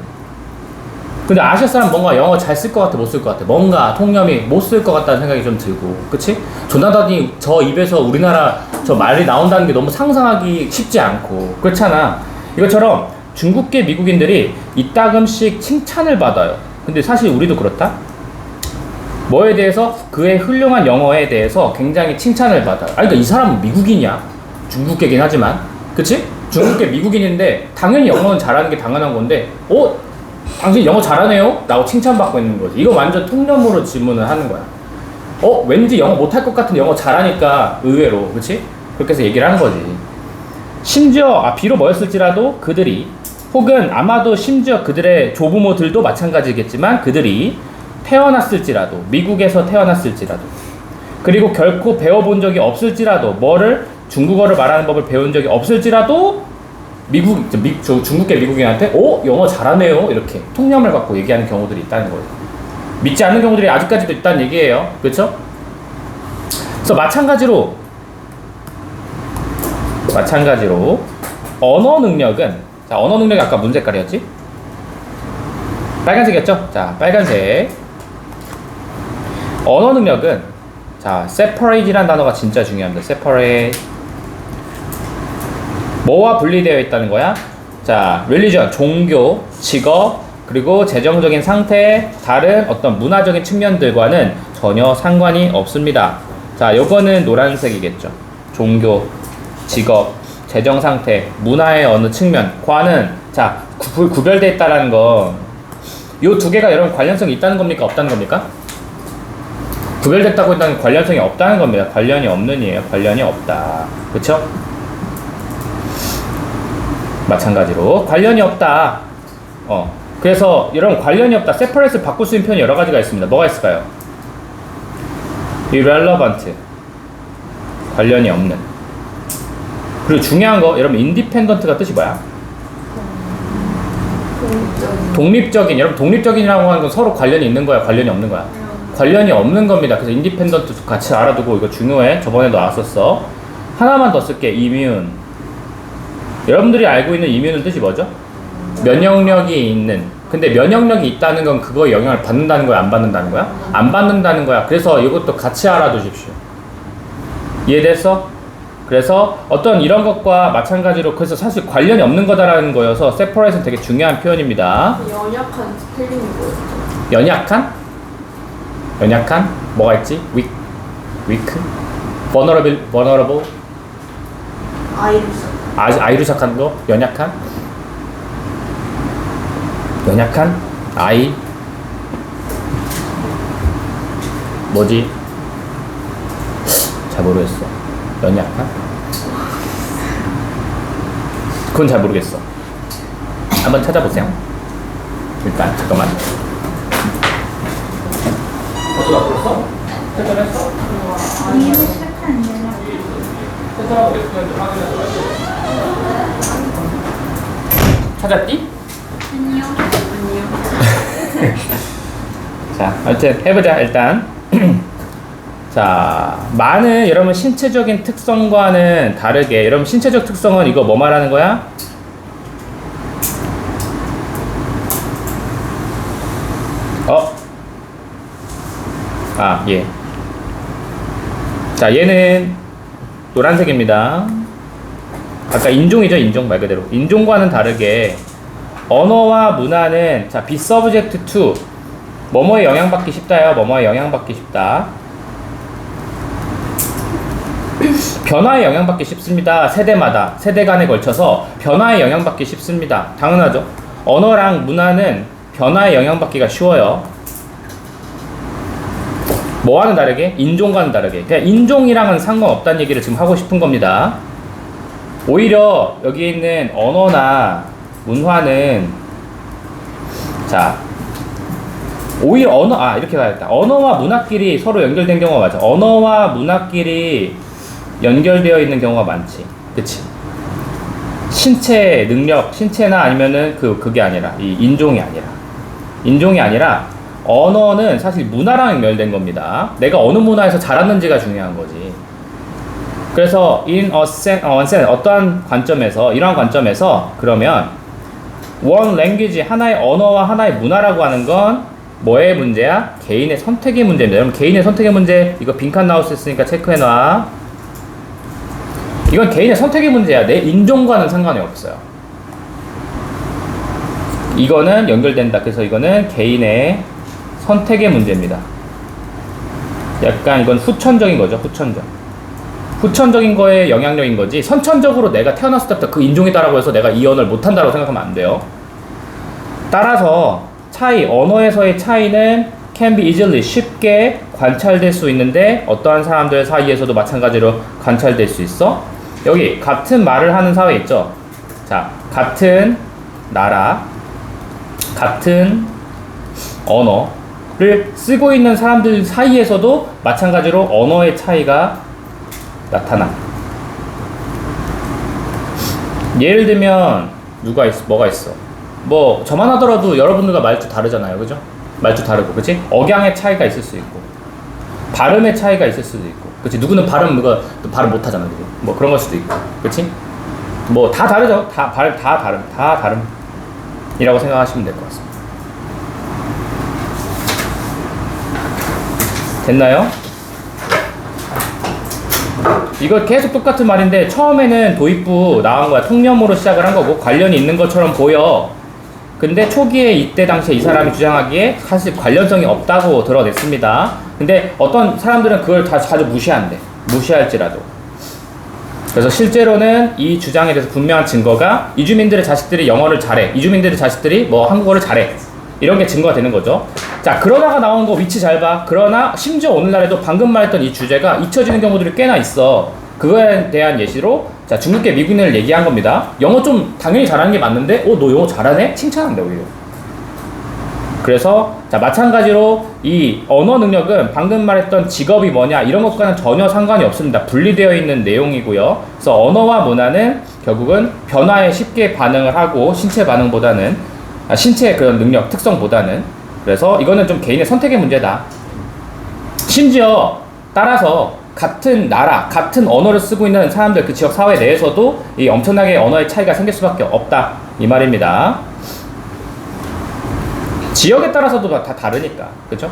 근데 아시아 사람 뭔가 영어 잘 쓸 것 같아 못 쓸 것 같아? 뭔가 통념이 못 쓸 것 같다는 생각이 좀 들고 그치? 조나단이 저 입에서 우리나라 저 말이 나온다는 게 너무 상상하기 쉽지 않고 그렇잖아. 이것처럼 중국계 미국인들이 이따금씩 칭찬을 받아요. 근데 사실 우리도 그렇다? 뭐에 대해서? 그의 훌륭한 영어에 대해서 굉장히 칭찬을 받아요. 그러니까 이 사람은 미국인이야. 중국계긴 하지만 그치? 중국계 미국인인데 당연히 영어는 잘하는 게 당연한 건데 당신 영어 잘하네요? 라고 칭찬받고 있는 거지. 이거 완전 통념으로 질문을 하는 거야. 왠지 영어 못할 것 같은 영어 잘하니까 의외로 그치? 그렇게 해서 얘기를 하는 거지. 심지어 비록 뭐였을지라도 그들이 혹은 아마도 심지어 그들의 조부모들도 마찬가지겠지만 그들이 태어났을지라도 미국에서 태어났을지라도 그리고 결코 배워본 적이 없을지라도 중국어를 말하는 법을 배운 적이 없을지라도 중국계 미국인한테 영어 잘하네요 이렇게 통념을 갖고 얘기하는 경우들이 있다는 거예요. 믿지 않는 경우들이 아직까지도 있다는 얘기예요. 그렇죠? 그래서 마찬가지로 언어 능력은 언어 능력이 아까 무슨 색깔이었지? 빨간색이었죠? 자, 빨간색. 언어 능력은 separate이라는 단어가 진짜 중요합니다. separate. 뭐와 분리되어 있다는 거야? 자, religion, 종교, 직업, 그리고 재정적인 상태, 다른 어떤 문화적인 측면들과는 전혀 상관이 없습니다. 자, 요거는 노란색이겠죠. 종교, 직업, 재정 상태, 문화의 어느 측면, 과는 구별되어 있다는 건 요 두 개가 여러분 관련성이 있다는 겁니까? 없다는 겁니까? 구별됐다고 했다는 관련성이 없다는 겁니다. 관련이 없는 이에요. 관련이 없다. 그쵸? 마찬가지로 관련이 없다. 그래서 여러분 관련이 없다. separate를 바꿀 수 있는 표현이 여러 가지가 있습니다. 뭐가 있을까요? irrelevant. 관련이 없는. 그리고 중요한 거 여러분 independent가 뜻이 뭐야? 독립적인. 여러분 독립적인이라고 하는 건 서로 관련이 있는 거야, 관련이 없는 거야? 관련이 없는 겁니다. 그래서 independent 같이 알아두고 이거 중요해. 저번에도 나왔었어. 하나만 더 쓸게. immune. 여러분들이 알고 있는 immune은 뜻이 뭐죠? 면역력이 있는. 근데 면역력이 있다는 건 그거에 영향을 받는다는 거야, 안 받는다는 거야? 안 받는다는 거야. 그래서 이것도 같이 알아두십시오. 이해됐어? 그래서 어떤 이런 것과 마찬가지로 그래서 사실 관련이 없는 거다라는 거여서 separate는 되게 중요한 표현입니다. 연약한 스펠링이 뭐였죠? 연약한? 연약한? 뭐가 있지? weak, vulnerable, 아이로 시작하는 거? 연약한? 아이 뭐지? 잘 모르겠어. 연약한? 그건 잘 모르겠어. 한번 찾아보세요. 일단 잠깐만. 어디가 벌써? 퇴근했어? 이로 시작하는 연락. 퇴근하고 있으면 찾았디? 아니요. 자, 하여튼 해보자 일단. 자, 많은 여러분 신체적인 특성과는 다르게 여러분 신체적 특성은 이거 뭐 말하는 거야? 예. 자, 얘는 노란색입니다. 아까 인종이죠, 인종 말 그대로. 인종과는 다르게 언어와 문화는 자, be subject to 뭐뭐에 영향받기 쉽다요. 뭐뭐에 영향받기 쉽다. 변화에 영향받기 쉽습니다. 세대마다, 세대 간에 걸쳐서 변화에 영향받기 쉽습니다. 당연하죠. 언어랑 문화는 변화에 영향받기가 쉬워요. 뭐와는 다르게? 인종과는 다르게. 그냥 인종이랑은 상관없다는 얘기를 지금 하고 싶은 겁니다. 오히려 여기 있는 언어나 문화는 자, 오히려 이렇게 가야겠다. 언어와 문화끼리 서로 연결된 경우가 맞아. 언어와 문화끼리 연결되어 있는 경우가 많지. 그치? 신체 능력, 신체나 아니면은 그게 아니라, 이 인종이 아니라, 언어는 사실 문화랑 연결된 겁니다. 내가 어느 문화에서 자랐는지가 중요한 거지. 그래서 in a sense, 어떠한 관점에서, 이러한 관점에서 그러면 one language, 하나의 언어와 하나의 문화라고 하는 건 뭐의 문제야? 개인의 선택의 문제입니다. 여러분 개인의 선택의 문제 이거 빈칸 나올 수 있으니까 체크해놔. 이건 개인의 선택의 문제야. 내 인종과는 상관이 없어요. 이거는 연결된다. 그래서 이거는 개인의 선택의 문제입니다. 약간 이건 후천적인 거죠. 후천적인 거에 영향력인 거지 선천적으로 내가 태어났을 때부터 그 인종이다라고 해서 내가 이 언어를 못한다고 생각하면 안 돼요. 따라서 언어에서의 차이는 can be easily 쉽게 관찰될 수 있는데 어떠한 사람들 사이에서도 마찬가지로 관찰될 수 있어. 여기 같은 말을 하는 사회 있죠. 자, 같은 나라, 같은 언어를 쓰고 있는 사람들 사이에서도 마찬가지로 언어의 차이가 나타나. 예를 들면 뭐가 있어? 뭐 저만 하더라도 여러분들과 말투 다르잖아요, 그죠? 말투 다르고, 그치? 억양의 차이가 있을 수 있고, 발음의 차이가 있을 수도 있고, 그치? 누구는 발음 못하잖아, 그치? 뭐 그런 걸 수도 있고, 그치? 뭐 다 다르죠. 다 다름이라고 생각하시면 될 것 같습니다. 됐나요? 이거 계속 똑같은 말인데 처음에는 도입부 나온 거야. 통념으로 시작을 한 거고 관련이 있는 것처럼 보여. 근데 초기에 이때 당시에 이 사람이 주장하기에 사실 관련성이 없다고 드러냈습니다. 근데 어떤 사람들은 그걸 다 자주 무시한대. 무시할지라도. 그래서 실제로는 이 주장에 대해서 분명한 증거가 이주민들의 자식들이 영어를 잘해. 이주민들의 자식들이 뭐 한국어를 잘해. 이런 게 증거가 되는 거죠. 자, 그러다가 나온 거 위치 잘 봐. 그러나 심지어 오늘날에도 방금 말했던 이 주제가 잊혀지는 경우들이 꽤나 있어. 그거에 대한 예시로 자, 중국계 미국인을 얘기한 겁니다. 영어 좀 당연히 잘하는 게 맞는데 너 영어 잘하네? 칭찬한다 오히려. 그래서 자 마찬가지로 이 언어 능력은 방금 말했던 직업이 뭐냐 이런 것과는 전혀 상관이 없습니다. 분리되어 있는 내용이고요. 그래서 언어와 문화는 결국은 변화에 쉽게 반응을 하고 신체 반응보다는 신체의 그런 능력 특성보다는 그래서 이거는 좀 개인의 선택의 문제다. 심지어 따라서 같은 나라, 같은 언어를 쓰고 있는 사람들 그 지역 사회 내에서도 이 엄청나게 언어의 차이가 생길 수밖에 없다 이 말입니다. 지역에 따라서도 다 다르니까 그죠?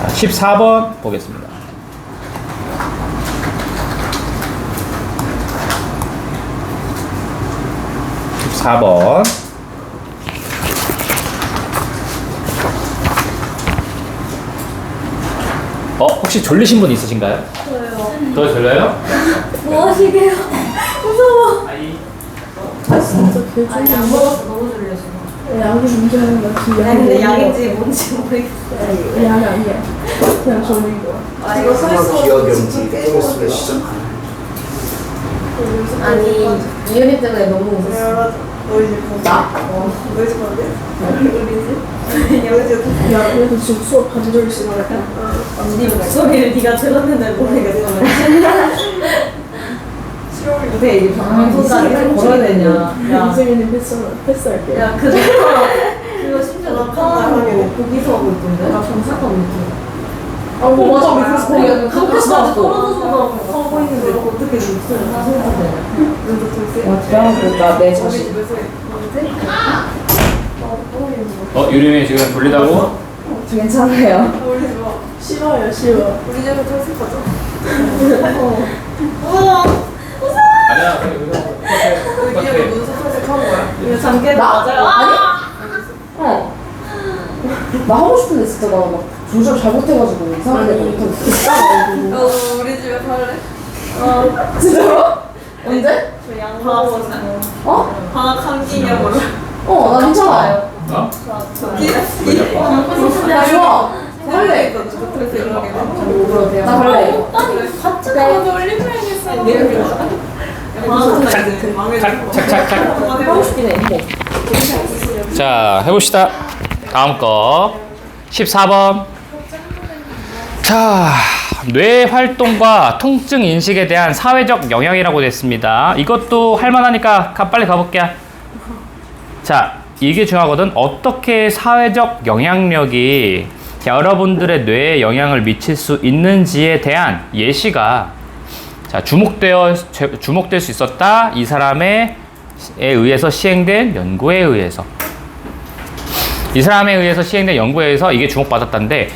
14번 보겠습니다. 14번 혹시 졸리신 분 있으신가요? 저요. 더 졸려요? 뭐 하시게요? 무서워. 아이. 아 진짜 개쫄려. 아니 안 먹었어 너무 졸려서. 약이 문제는 나 지금 아니 근데 약인지 뭔지 모르겠어. 약이 아니야. 그냥 졸린 거야. 아 이거 설수 기억이 없는 좀 있으면 시작. 아니 이현이 때문에 너무 웃었어. 너 이제 나? 너 이제 뭔데? 야 그래도 지금 수업 반절 시간에 네 목소리를 네가 들었는데 모르겠어. 근데 이게 방송까지 걸어야 되냐? 야, 이승희는 패스할게. 야 그 그거 심지어 녹화하고 거기서 하고 있던데? 나 정상하고 있던데. 뭐 맞아. 그래서 그래서 거기 그렇게까지 떨어져서 하고 있는데 어떻게 목소리를 다 소리가 나내 자신. 유림이 지금 졸리다고? 괜찮아요. 싫어요 싫어. 우리 집에 털쓸 거죠? 아니야. 우리 집에 눈썹 털색 하는 거야? 이거 잠깨 맞아요? 어. 나 하고 싶은데 진짜 나 막 조절 잘못해가지고 이상하게 못하고 너 우리 집에 살래? 진짜로? 언제? 저 양방학 어? 방학 한 기념으로. 나 괜찮아요. 어? 나 좋아. 할래? 털색 이런 게. 나 갈래. 같이 나가서 올림픽에서. 착착착. 하고 싶긴 해. 자, 해봅시다. 다음 거 14번. 자, 뇌 활동과 통증 인식에 대한 사회적 영향이라고 됐습니다. 이것도 할만하니까 빨리 가볼게요. 자, 이게 중요하거든. 어떻게 사회적 영향력이 여러분들의 뇌에 영향을 미칠 수 있는지에 대한 예시가 자, 주목될 수 있었다. 이 사람에 의해서 시행된 연구에 의해서. 이 사람에 의해서 시행된 연구에 의해서 이게 주목받았다는데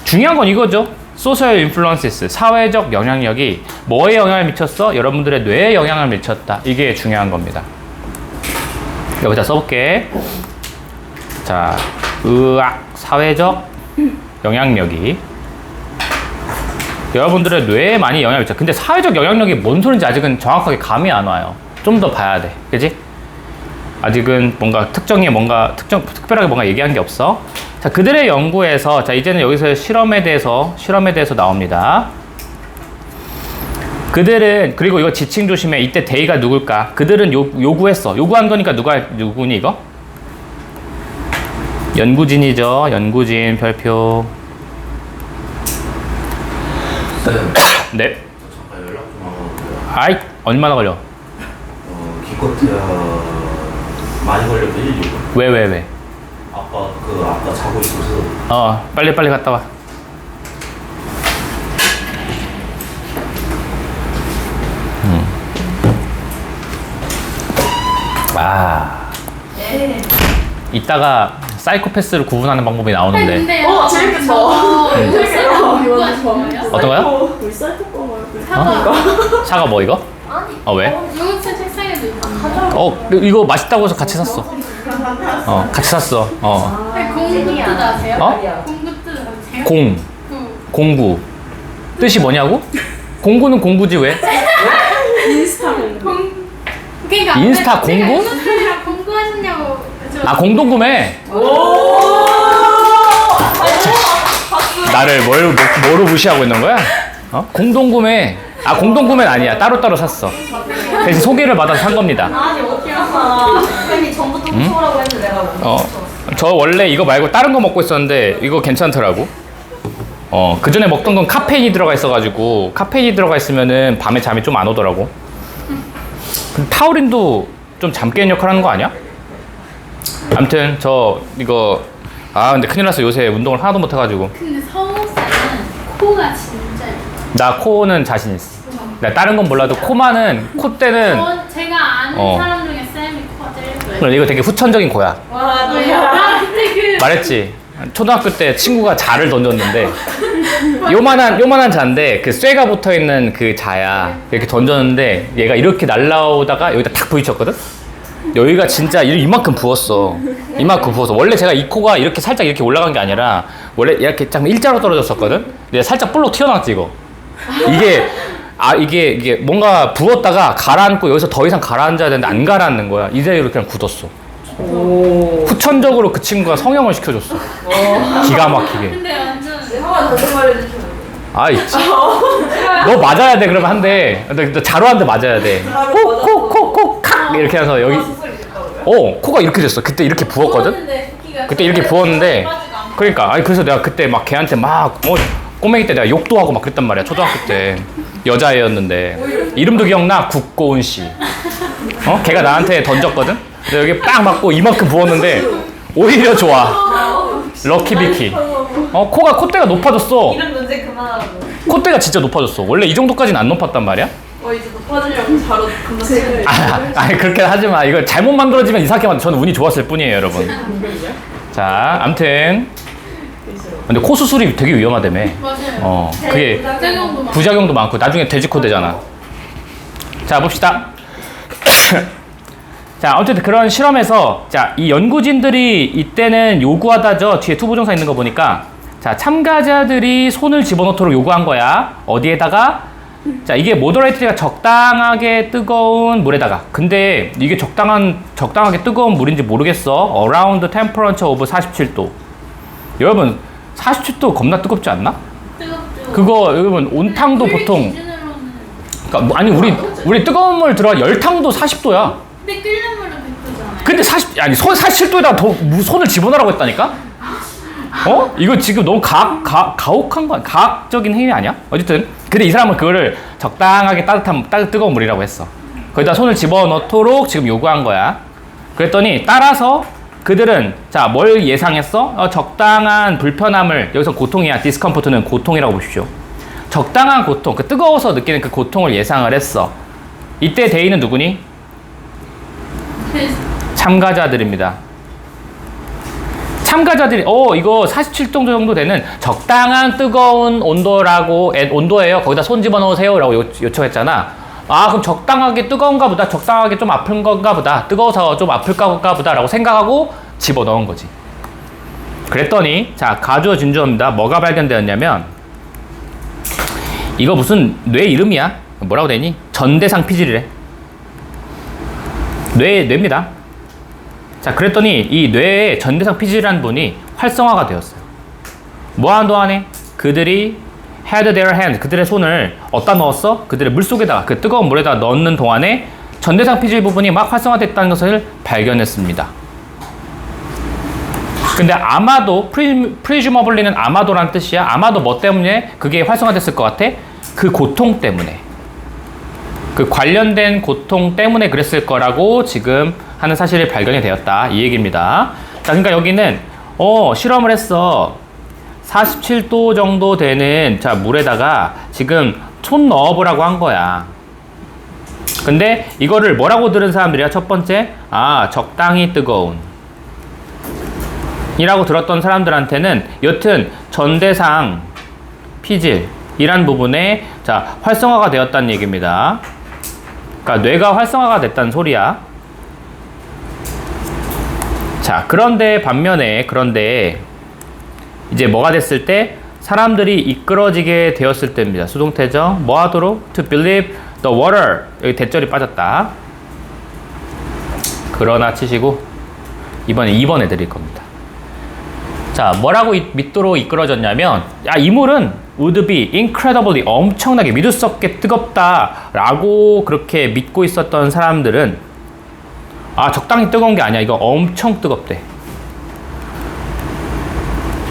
중요한 건 이거죠. 소셜 인플루언시스, 사회적 영향력이 뭐에 영향을 미쳤어? 여러분들의 뇌에 영향을 미쳤다. 이게 중요한 겁니다. 여기다 써볼게. 자, 사회적 영향력이 여러분들의 뇌에 많이 영향을 미쳐. 근데 사회적 영향력이 뭔 소린지 아직은 정확하게 감이 안 와요. 좀 더 봐야 돼. 그지? 아직은 뭔가 특별하게 뭔가 얘기한 게 없어. 자, 그들의 연구에서, 자, 이제는 여기서 실험에 대해서 나옵니다. 그들은, 그리고 이거 지칭 조심해. 이때 대의가 누굴까? 그들은 요구했어. 요구한 거니까 누구니, 이거? 연구진이죠. 연구진, 별표. 네. 잠깐 연락 좀 하고. 아이, 얼마나 걸려? 기껏해야 많이 걸려도 1, 2분. 왜? 아까 자고 있어서. 빨리 갔다 와. 이따가 사이코패스를 구분하는 방법이 나오는데. 근데 재밌겠다. 어떤 거요? 우리 쌀 뚜껑 사과 뭐 이거? 아니. 왜? 유학생 책상에도 있다. 이거 맛있다고 해서 같이 샀어. 같이 샀어. 공구 뜻 아세요? 어? 공구 뜻 아세요? 공구. 뜻이 뭐냐고? 공구는 공구지 왜? 그러니까 인스타 공구? 유학생이랑 공부하셨냐고. 공동구매. 나를 뭐로 무시하고 있는 거야? 공동구매. 공동구매는 아니야. 따로따로 샀어. 대신 소개를 받아서 산 겁니다. 아니 어떻게 알아? 쌤이 전부터 무서우라고 했는데 내가 못 저 원래 이거 말고 다른 거 먹고 있었는데 이거 괜찮더라고. 그 전에 먹던 건 카페인이 들어가 있어가지고 카페인이 들어가 있으면은 밤에 잠이 좀 안 오더라고. 근데 타우린도 좀 잠 깨는 역할 하는 거 아니야? 아무튼 저 이거 근데 큰일 났어. 요새 운동을 하나도 못 해가지고. 근데 성우쌤은 코가 진짜 나 코는 자신 있어. 나 다른 건 몰라도 코만은 콧대는 제가 아는 사람 중에 쌤이 코가 제일 그래, 이거 되게 후천적인 코야. 와, 그때 그 말했지. 초등학교 때 친구가 자를 던졌는데 요만한 자인데 그 쇠가 붙어 있는 그 자야. 이렇게 던졌는데 얘가 이렇게 날라오다가 여기다 탁 부딪혔거든. 여기가 진짜 이만큼 부었어. 이만큼 부었어. 원래 제가 이 코가 이렇게 살짝 이렇게 올라간 게 아니라 원래 이렇게 딱 일자로 떨어졌었거든. 근데 살짝 볼록 튀어나왔지 이거. 이게 뭔가 부었다가 가라앉고 여기서 더 이상 가라앉아야 되는데 안 가라앉는 거야. 이 자리로 그냥 굳었어. 후천적으로 그 친구가 성형을 시켜줬어. 기가 막히게. 근데 완전 한번 다시 말해주시면 안 돼요? 있지. 너 맞아야 돼. 그러면 한 대. 너 자로 한 대 맞아야 돼. 콕콕콕콕 칵 이렇게 해서 여기. 수술이 됐다고요? 코가 이렇게 됐어. 그때 이렇게 부었거든. 그때 이렇게 부었는데. 그러니까 그래서 내가 그때 막 걔한테 막 꼬맹이 때 내가 욕도 하고 막 그랬단 말이야. 초등학교 때 여자애였는데 이름도 기억나. 국고은 씨. 걔가 나한테 던졌거든. 근데 여기 빵 맞고 이만큼 부었는데 오히려 좋아. 럭키비키. 콧대가 높아졌어. 이름 문제 그만하라고. 콧대가 진짜 높아졌어. 원래 이 정도까지는 안 높았단 말이야. 이제 높아지려고 자로 금방 찍을. 아니 그렇게 하지 마. 이거 잘못 만들어지면 이상하게 만들어. 저는 운이 좋았을 뿐이에요, 여러분. 자, 암튼 근데 코 수술이 되게 위험하다며. 맞아요. 그게 부작용도 많고. 부작용도 많고 나중에 돼지코 되잖아. 자, 봅시다. 자, 어쨌든 그런 실험에서 이 연구진들이 이때는 요구하다죠. 뒤에 투부정사 있는 거 보니까 참가자들이 손을 집어넣도록 요구한 거야. 어디에다가? 이게 모더레이트가 적당하게 뜨거운 물에다가. 근데 이게 적당하게 뜨거운 물인지 모르겠어. Around temperature of 47도. 여러분 47도 겁나 뜨겁지 않나? 뜨겁죠. 그거 여러분 온탕도 보통 그러니까 아니 우리 뜨거운 물 들어가 열탕도 40도야. 근데 끓는 물은 100도잖아요. 근데 47도에다 더 손을 집어넣으라고 했다니까? 이거 지금 너무 가혹한 거, 가학적인 행위 아니야? 어쨌든 근데 이 사람은 그거를 적당하게 뜨거운 물이라고 했어. 거기다 손을 집어넣도록 지금 요구한 거야. 그랬더니 따라서 그들은 뭘 예상했어? 적당한 불편함을, 여기서 고통이야. 디스컴포트는 고통이라고 보십시오. 적당한 고통, 그 뜨거워서 느끼는 그 고통을 예상을 했어. 이때 대의는 누구니? 참가자들입니다. 참가자들이 이거 47도 정도 되는 적당한 뜨거운 온도예요. 거기다 손 집어넣으세요 라고 요청했잖아. 그럼 적당하게 뜨거운가 보다, 적당하게 좀 아픈 건가 보다, 뜨거워서 좀 아플까 보다 라고 생각하고 집어넣은 거지. 그랬더니 가주어진주어입니다. 뭐가 발견되었냐면 이거 무슨 뇌 이름이야? 뭐라고 되니? 전대상 피질이래. 뇌입니다. 그랬더니 이 뇌에 전대상 피질이라는 분이 활성화가 되었어요. 뭐하는 동안에? 그들이 had their hand, 그들의 손을 어디다 넣었어? 그들의 물속에다가, 그 뜨거운 물에다 넣는 동안에 전대상 피질 부분이 막 활성화됐다는 것을 발견했습니다. 근데 아마도, presumably는 아마도란 뜻이야. 아마도 뭐 때문에 그게 활성화됐을 것 같아? 그 고통 때문에. 그 관련된 고통 때문에 그랬을 거라고 지금 하는 사실이 발견이 되었다. 이 얘기입니다. 그러니까 여기는 실험을 했어. 47도 정도 되는 물에다가 지금 손 넣어보라고 한 거야. 근데 이거를 뭐라고 들은 사람들이야? 첫 번째, 적당히 뜨거운 이라고 들었던 사람들한테는 여튼 전대상 피질이란 부분에 활성화가 되었다는 얘기입니다. 그러니까 뇌가 활성화가 됐다는 소리야. 그런데 반면에 이제 뭐가 됐을 때 사람들이 이끌어지게 되었을 때입니다. 수동태죠. 뭐 하도록? To believe the water. 여기 대절이 빠졌다. 그러나 치시고 이번에 2번에 드릴 겁니다. 뭐라고 믿도록 이끌어졌냐면 이 물은 would be incredibly 엄청나게 믿을 수 없게 뜨겁다라고 그렇게 믿고 있었던 사람들은 적당히 뜨거운 게 아니야. 이거 엄청 뜨겁대.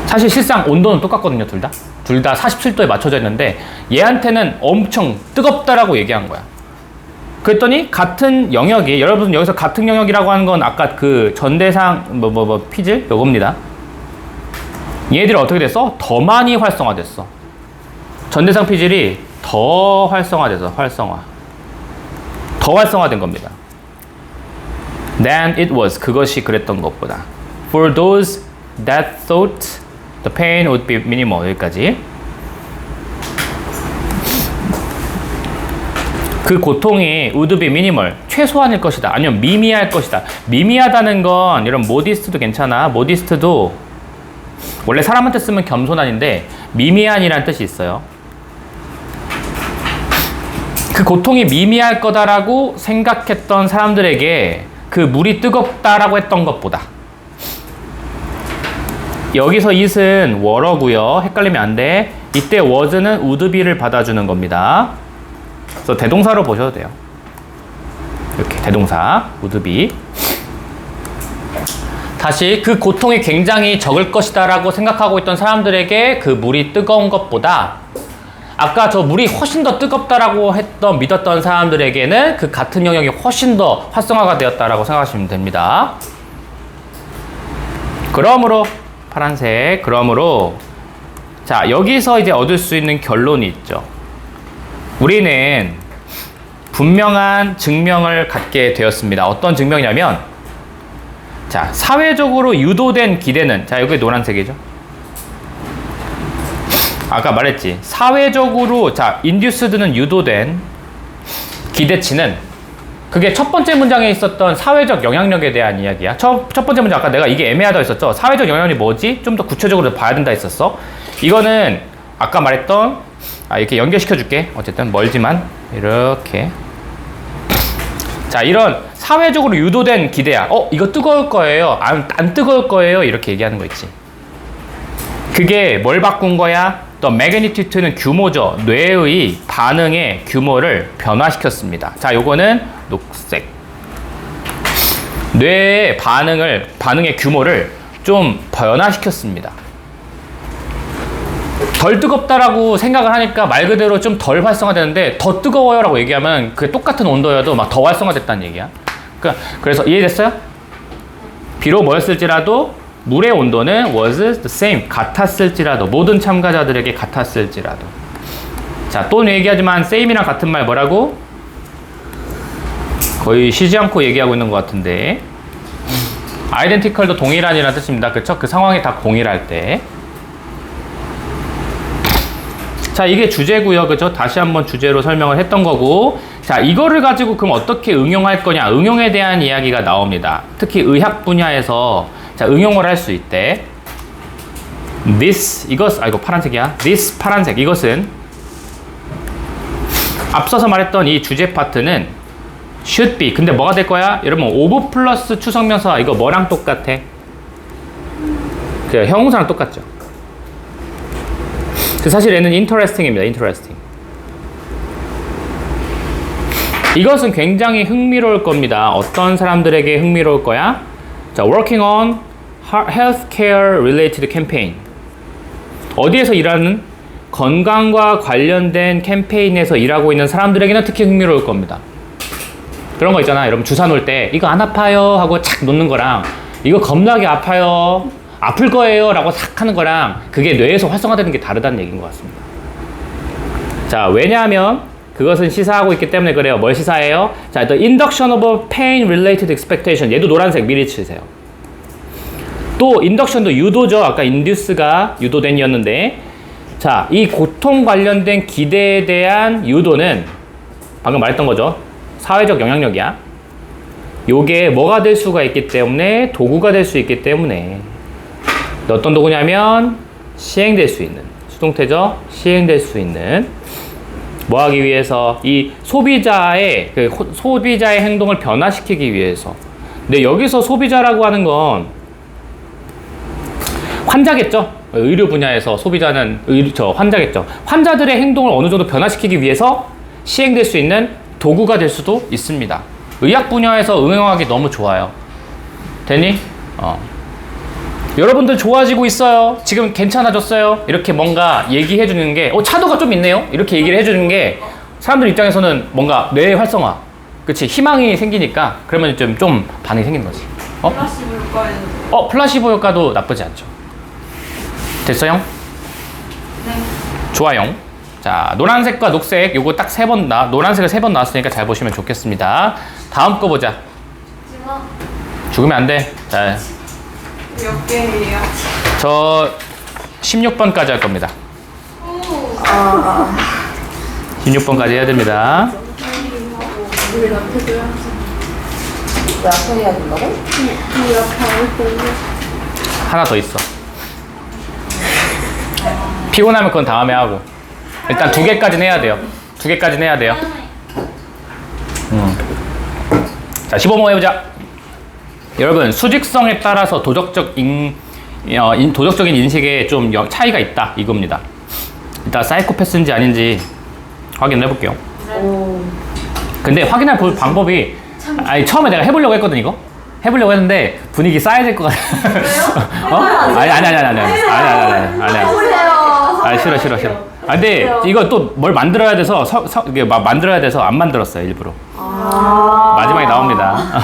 사실 실상 온도는 똑같거든요, 둘 다. 둘 다 47도에 맞춰져 있는데 얘한테는 엄청 뜨겁다라고 얘기한 거야. 그랬더니 같은 영역이, 여러분 여기서 같은 영역이라고 하는 건 아까 그 전대상 피질 요겁니다. 얘들이 어떻게 됐어? 더 많이 활성화됐어. 전대상 피질이 더 활성화돼서 더 활성화된 겁니다. Than it was, 그것이 그랬던 것보다. For those that thought the pain would be minimal, 여기까지. 그 고통이 would be minimal, 최소한일 것이다. 아니면 미미할 것이다. 미미하다는 건 이런 modest도 괜찮아. modest도 원래 사람한테 쓰면 겸손한인데 미미한이라는 뜻이 있어요. 그 고통이 미미할 거다라고 생각했던 사람들에게 그 물이 뜨겁다라고 했던 것보다. 여기서 it은 were고요. 헷갈리면 안 돼. 이때 was는 would be를 받아주는 겁니다. 그래서 대동사로 보셔도 돼요. 이렇게 대동사 would be. 다시 그 고통이 굉장히 적을 것이다 라고 생각하고 있던 사람들에게 그 물이 뜨거운 것보다 아까 저 물이 훨씬 더 뜨겁다라고 믿었던 사람들에게는 그 같은 영역이 훨씬 더 활성화가 되었다라고 생각하시면 됩니다. 그러므로 파란색, 그러므로 자, 여기서 이제 얻을 수 있는 결론이 있죠. 우리는 분명한 증명을 갖게 되었습니다. 어떤 증명이냐면, 자, 사회적으로 유도된 기대는, 자, 여기 노란색이죠. 아까 말했지. 사회적으로, 자, induced는 유도된 기대치는, 그게 첫 번째 문장에 있었던 사회적 영향력에 대한 이야기야. 첫 번째 문장, 아까 내가 이게 애매하다 했었죠. 사회적 영향력이 뭐지? 좀 더 구체적으로 봐야 된다 했었어. 이거는 아까 말했던, 이렇게 연결시켜 줄게. 어쨌든 멀지만 이렇게. 자, 이런 사회적으로 유도된 기대야. 이거 뜨거울 거예요. 안 뜨거울 거예요. 이렇게 얘기하는 거 있지. 그게 뭘 바꾼 거야? The magnitude는 규모죠. 뇌의 반응의 규모를 변화시켰습니다. 자, 요거는 녹색. 뇌의 반응의 규모를 좀 변화시켰습니다. 덜 뜨겁다라고 생각을 하니까 말 그대로 좀 덜 활성화되는데, 더 뜨거워요 라고 얘기하면 그게 똑같은 온도여도 막 더 활성화됐다는 얘기야. 그래서 이해됐어요? 비록 뭐였을지라도 물의 온도는 was the same, 같았을지라도, 모든 참가자들에게 같았을지라도. 자, 또 얘기하지만 same이랑 같은 말 뭐라고? 거의 쉬지 않고 얘기하고 있는 것 같은데, identical도 동일한이라는 뜻입니다. 그쵸? 그 상황이 다 동일할 때. 자, 이게 주제고요. 그죠? 다시 한번 주제로 설명을 했던 거고. 자, 이거를 가지고 그럼 어떻게 응용할 거냐? 응용에 대한 이야기가 나옵니다. 특히 의학 분야에서 자, 응용을 할 수 있대. this, 이거 파란색이야. this, 파란색. 이것은 앞서서 말했던 이 주제 파트는 should be. 근데 뭐가 될 거야? 여러분, of 플러스 추성명사, 이거 뭐랑 똑같아? 그 형용사랑 똑같죠. 사실 얘는 interesting입니다. interesting. 이것은 굉장히 흥미로울 겁니다. 어떤 사람들에게 흥미로울 거야? 자, working on healthcare related campaign. 어디에서 일하는? 건강과 관련된 캠페인에서 일하고 있는 사람들에게는 특히 흥미로울 겁니다. 그런 거 있잖아. 여러분 주사 놓을 때 이거 안 아파요 하고 착 놓는 거랑 이거 겁나게 아파요, 아플 거예요 라고 싹 하는 거랑 그게 뇌에서 활성화되는 게 다르다는 얘기인 것 같습니다. 자, 왜냐하면 그것은 시사하고 있기 때문에 그래요. 뭘 시사해요? 자, the induction of pain related expectation. 얘도 노란색 미리 치세요. 또 induction도 유도죠. 아까 induce가 유도된이었는데, 자, 이 고통 관련된 기대에 대한 유도는 방금 말했던 거죠. 사회적 영향력이야. 요게 뭐가 될 수가 있기 때문에, 도구가 될 수 있기 때문에. 어떤 도구냐면 시행될 수 있는, 수동태죠. 시행될 수 있는, 뭐 하기 위해서? 이 소비자의 행동을 변화시키기 위해서. 근데 여기서 소비자라고 하는 건 환자겠죠. 의료 분야에서 소비자는 환자겠죠. 환자들의 행동을 어느 정도 변화시키기 위해서 시행될 수 있는 도구가 될 수도 있습니다. 의학 분야에서 응용하기 너무 좋아요. 되니? 여러분들 좋아지고 있어요. 지금 괜찮아졌어요. 이렇게 뭔가 얘기해 주는 게 차도가 좀 있네요. 이렇게 얘기를 해 주는 게 사람들 입장에서는 뭔가 뇌 활성화, 그치? 희망이 생기니까 그러면 좀 반응이 생기는 거지. 플라시보 효과에는 플라시보 효과도 나쁘지 않죠. 됐어요? 네. 좋아요. 자, 노란색과 녹색 요거 딱 3번 노란색을 3번 나왔으니까 잘 보시면 좋겠습니다. 다음 거 보자. 죽으면 안 돼. 자, 몇 개예요? 저 16번까지 할 겁니다. 오. 16번까지 해야 됩니다. 우리 남편도요. 왜 앞에 해야 된다고? 우리 앞에 안 했거든요. 하나 더 있어. 피곤하면 그건 다음에 하고. 일단 2개까지는 해야 돼요. 2개까지는 해야 돼요. 자, 15번 해보자. 여러분, 수직성에 따라서 도덕적인 인식에 좀 차이가 있다. 이겁니다. 일단 사이코패스인지 아닌지 확인을 해볼게요. 근데 확인할 방법이 처음에 내가 해보려고 했거든. 이거 해보려고 했는데 분위기 쌓여야 될 것 같아. 아니. 싫어. 근데 이거 또 뭘 만들어야 돼서 이게 막 만들어야 돼서 안 만들었어요, 일부러. 마지막에 나옵니다.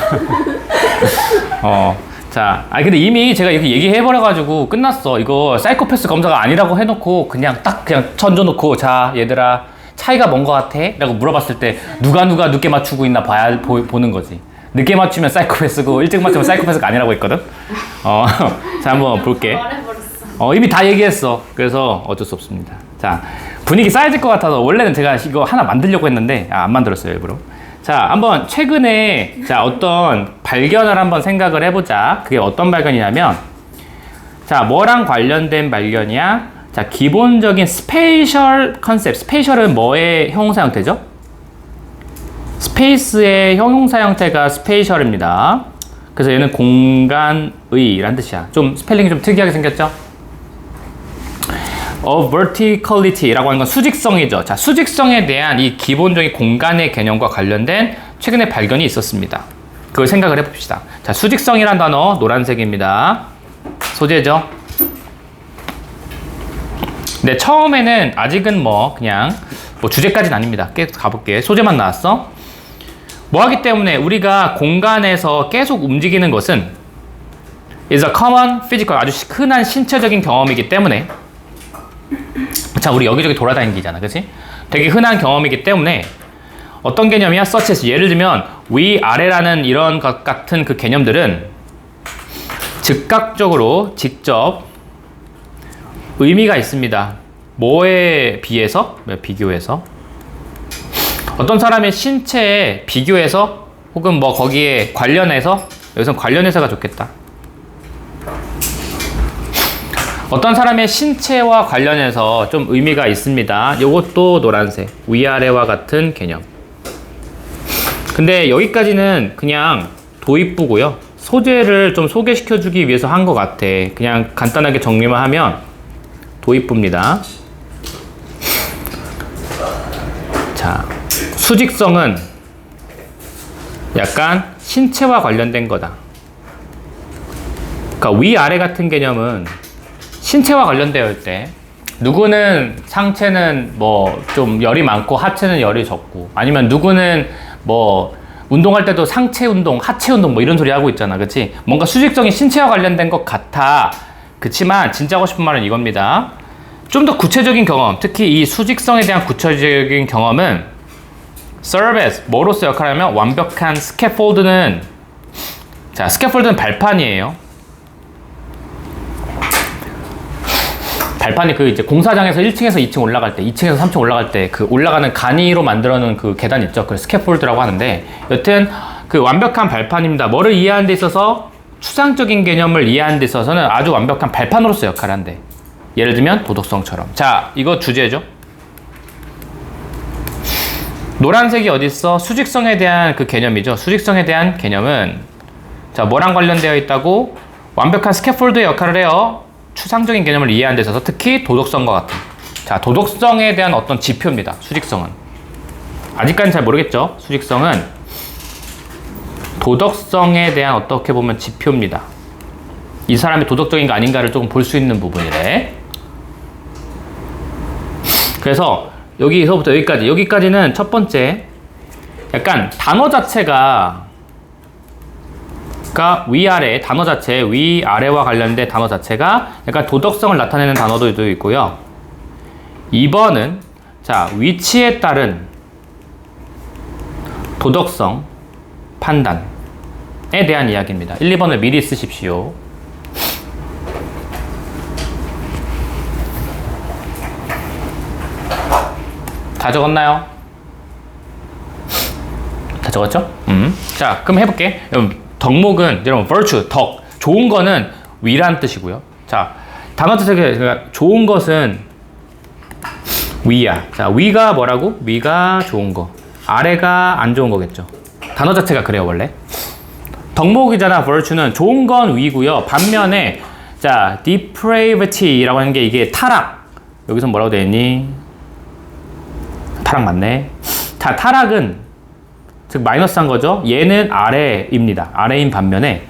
자, 근데 이미 제가 이렇게 얘기해버려가지고 끝났어. 이거 사이코패스 검사가 아니라고 해놓고 그냥 던져놓고, 자, 얘들아, 차이가 뭔 것 같아? 라고 물어봤을 때 누가 늦게 맞추고 있나 보는 거지. 늦게 맞추면 사이코패스고 일찍 맞추면 사이코패스가 아니라고 했거든. 자, 한번 볼게. 이미 다 얘기했어. 그래서 어쩔 수 없습니다. 자, 분위기 쌓여질 것 같아서 원래는 제가 이거 하나 만들려고 했는데 안 만들었어요, 일부러. 자, 한번 최근에 어떤 발견을 한번 생각을 해보자. 그게 어떤 발견이냐면, 자, 뭐랑 관련된 발견이야? 자, 기본적인 스페이셜 컨셉. 스페이셜은 뭐의 형용사 형태죠? 스페이스의 형용사 형태가 스페이셜입니다. 그래서 얘는 공간의란 뜻이야. 좀 스펠링이 좀 특이하게 생겼죠? verticality라고 하는 건 수직성이죠. 자, 수직성에 대한 이 기본적인 공간의 개념과 관련된 최근에 발견이 있었습니다. 그걸 생각을 해봅시다. 자, 수직성이란 단어 노란색입니다. 소재죠. 네, 처음에는 아직은 그냥 주제까지는 아닙니다. 계속 가볼게. 소재만 나왔어. 뭐 하기 때문에 우리가 공간에서 계속 움직이는 것은 is a common physical, 아주 흔한 신체적인 경험이기 때문에, 자, 우리 여기저기 돌아다니기잖아, 그치? 되게 흔한 경험이기 때문에 어떤 개념이야? such as, 예를 들면 위아래라는 이런 것 같은 그 개념들은 즉각적으로 직접 의미가 있습니다. 뭐에 비해서? 비교해서? 어떤 사람의 신체에 비교해서 혹은 거기에 관련해서, 여기선 관련해서가 좋겠다. 어떤 사람의 신체와 관련해서 좀 의미가 있습니다. 이것도 노란색. 위아래와 같은 개념. 근데 여기까지는 그냥 도입부고요. 소재를 좀 소개시켜주기 위해서 한 것 같아. 그냥 간단하게 정리만 하면 도입부입니다. 자, 수직성은 약간 신체와 관련된 거다. 그러니까 위아래 같은 개념은 신체와 관련되어 있을 때, 누구는 상체는 좀 열이 많고 하체는 열이 적고, 아니면 누구는 운동할 때도 상체 운동, 하체 운동 이런 소리 하고 있잖아, 그치? 뭔가 수직성이 신체와 관련된 것 같아. 그치만 진짜 하고 싶은 말은 이겁니다. 좀 더 구체적인 경험, 특히 이 수직성에 대한 구체적인 경험은 serve as, 뭐로서 역할을 하면 완벽한 스캐폴드는, 자, 스캐폴드는 발판이에요. 발판이 이제 공사장에서 1층에서 2층 올라갈 때, 2층에서 3층 올라갈 때 그 올라가는 간이로 만들어 놓은 그 계단 있죠. 그걸 스캐폴드라고 하는데, 여튼 그 완벽한 발판입니다. 뭐를 이해하는 데 있어서, 추상적인 개념을 이해하는 데 있어서는 아주 완벽한 발판으로서 역할을 한대. 예를 들면 도덕성처럼. 자, 이거 주제죠. 노란색이 어디 있어? 수직성에 대한 그 개념이죠. 수직성에 대한 개념은, 자, 뭐랑 관련되어 있다고? 완벽한 스캐폴드의 역할을 해요. 추상적인 개념을 이해하는 데 있어서, 특히 도덕성과 같은. 자, 도덕성에 대한 어떤 지표입니다. 수직성은. 아직까지는 잘 모르겠죠? 수직성은 도덕성에 대한 어떻게 보면 지표입니다. 이 사람이 도덕적인가 아닌가를 조금 볼 수 있는 부분이래. 그래서 여기서부터 여기까지는 첫 번째 약간 단어 자체가 위아래 단어 자체 위아래와 관련된 단어 자체가 약간 도덕성을 나타내는 단어도 있고요. 2번은 자 위치에 따른 도덕성 판단에 대한 이야기입니다. 1, 2번을 미리 쓰십시오. 다 적었나요? 다 적었죠? 자, 그럼 해볼게. 여러분, 덕목은 여러분 virtue, 덕, 좋은 거는 위란 뜻이고요. 자, 단어 자체가 좋은 것은 위야. 자, 위가 뭐라고? 위가 좋은 거. 아래가 안 좋은 거겠죠. 단어 자체가 그래요, 원래. 덕목이잖아, virtue는 좋은 건 위고요. 반면에 자, depravity라고 하는 게 이게 타락. 여기서 뭐라고 되어 있니? 타락 맞네. 자, 타락은 즉 마이너스한 거죠. 얘는 아래입니다. 아래인 반면에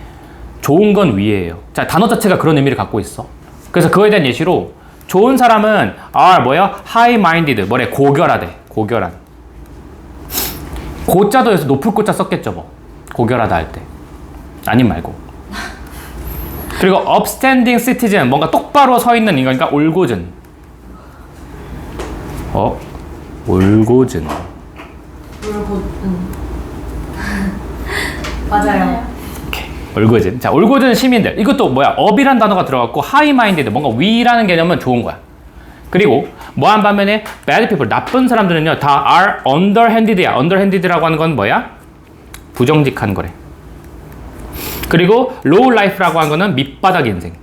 좋은 건 위에요. 자, 단어 자체가 그런 의미를 갖고 있어. 그래서 그거에 대한 예시로 좋은 사람은 high-minded, 뭐래? 고결하대. 고결한. 고자도 여기서 높을 고자 썼겠죠, 뭐. 고결하다 할 때. 아님 말고. 그리고 upstanding citizen, 뭔가 똑바로 서 있는 인간이니까 올곧은. 올곧은. 맞아요. 오케이. 올곧은. 자, 올곧은 시민들. 이것도 뭐야? up이란 단어가 들어갔고 high-minded, 뭔가 위라는 개념은 좋은 거야. 그리고 뭐한 반면에 bad people, 나쁜 사람들은요 다 are underhanded야. underhanded라고 하는 건 뭐야? 부정직한 거래. 그리고 low life라고 하는 거는 밑바닥 인생.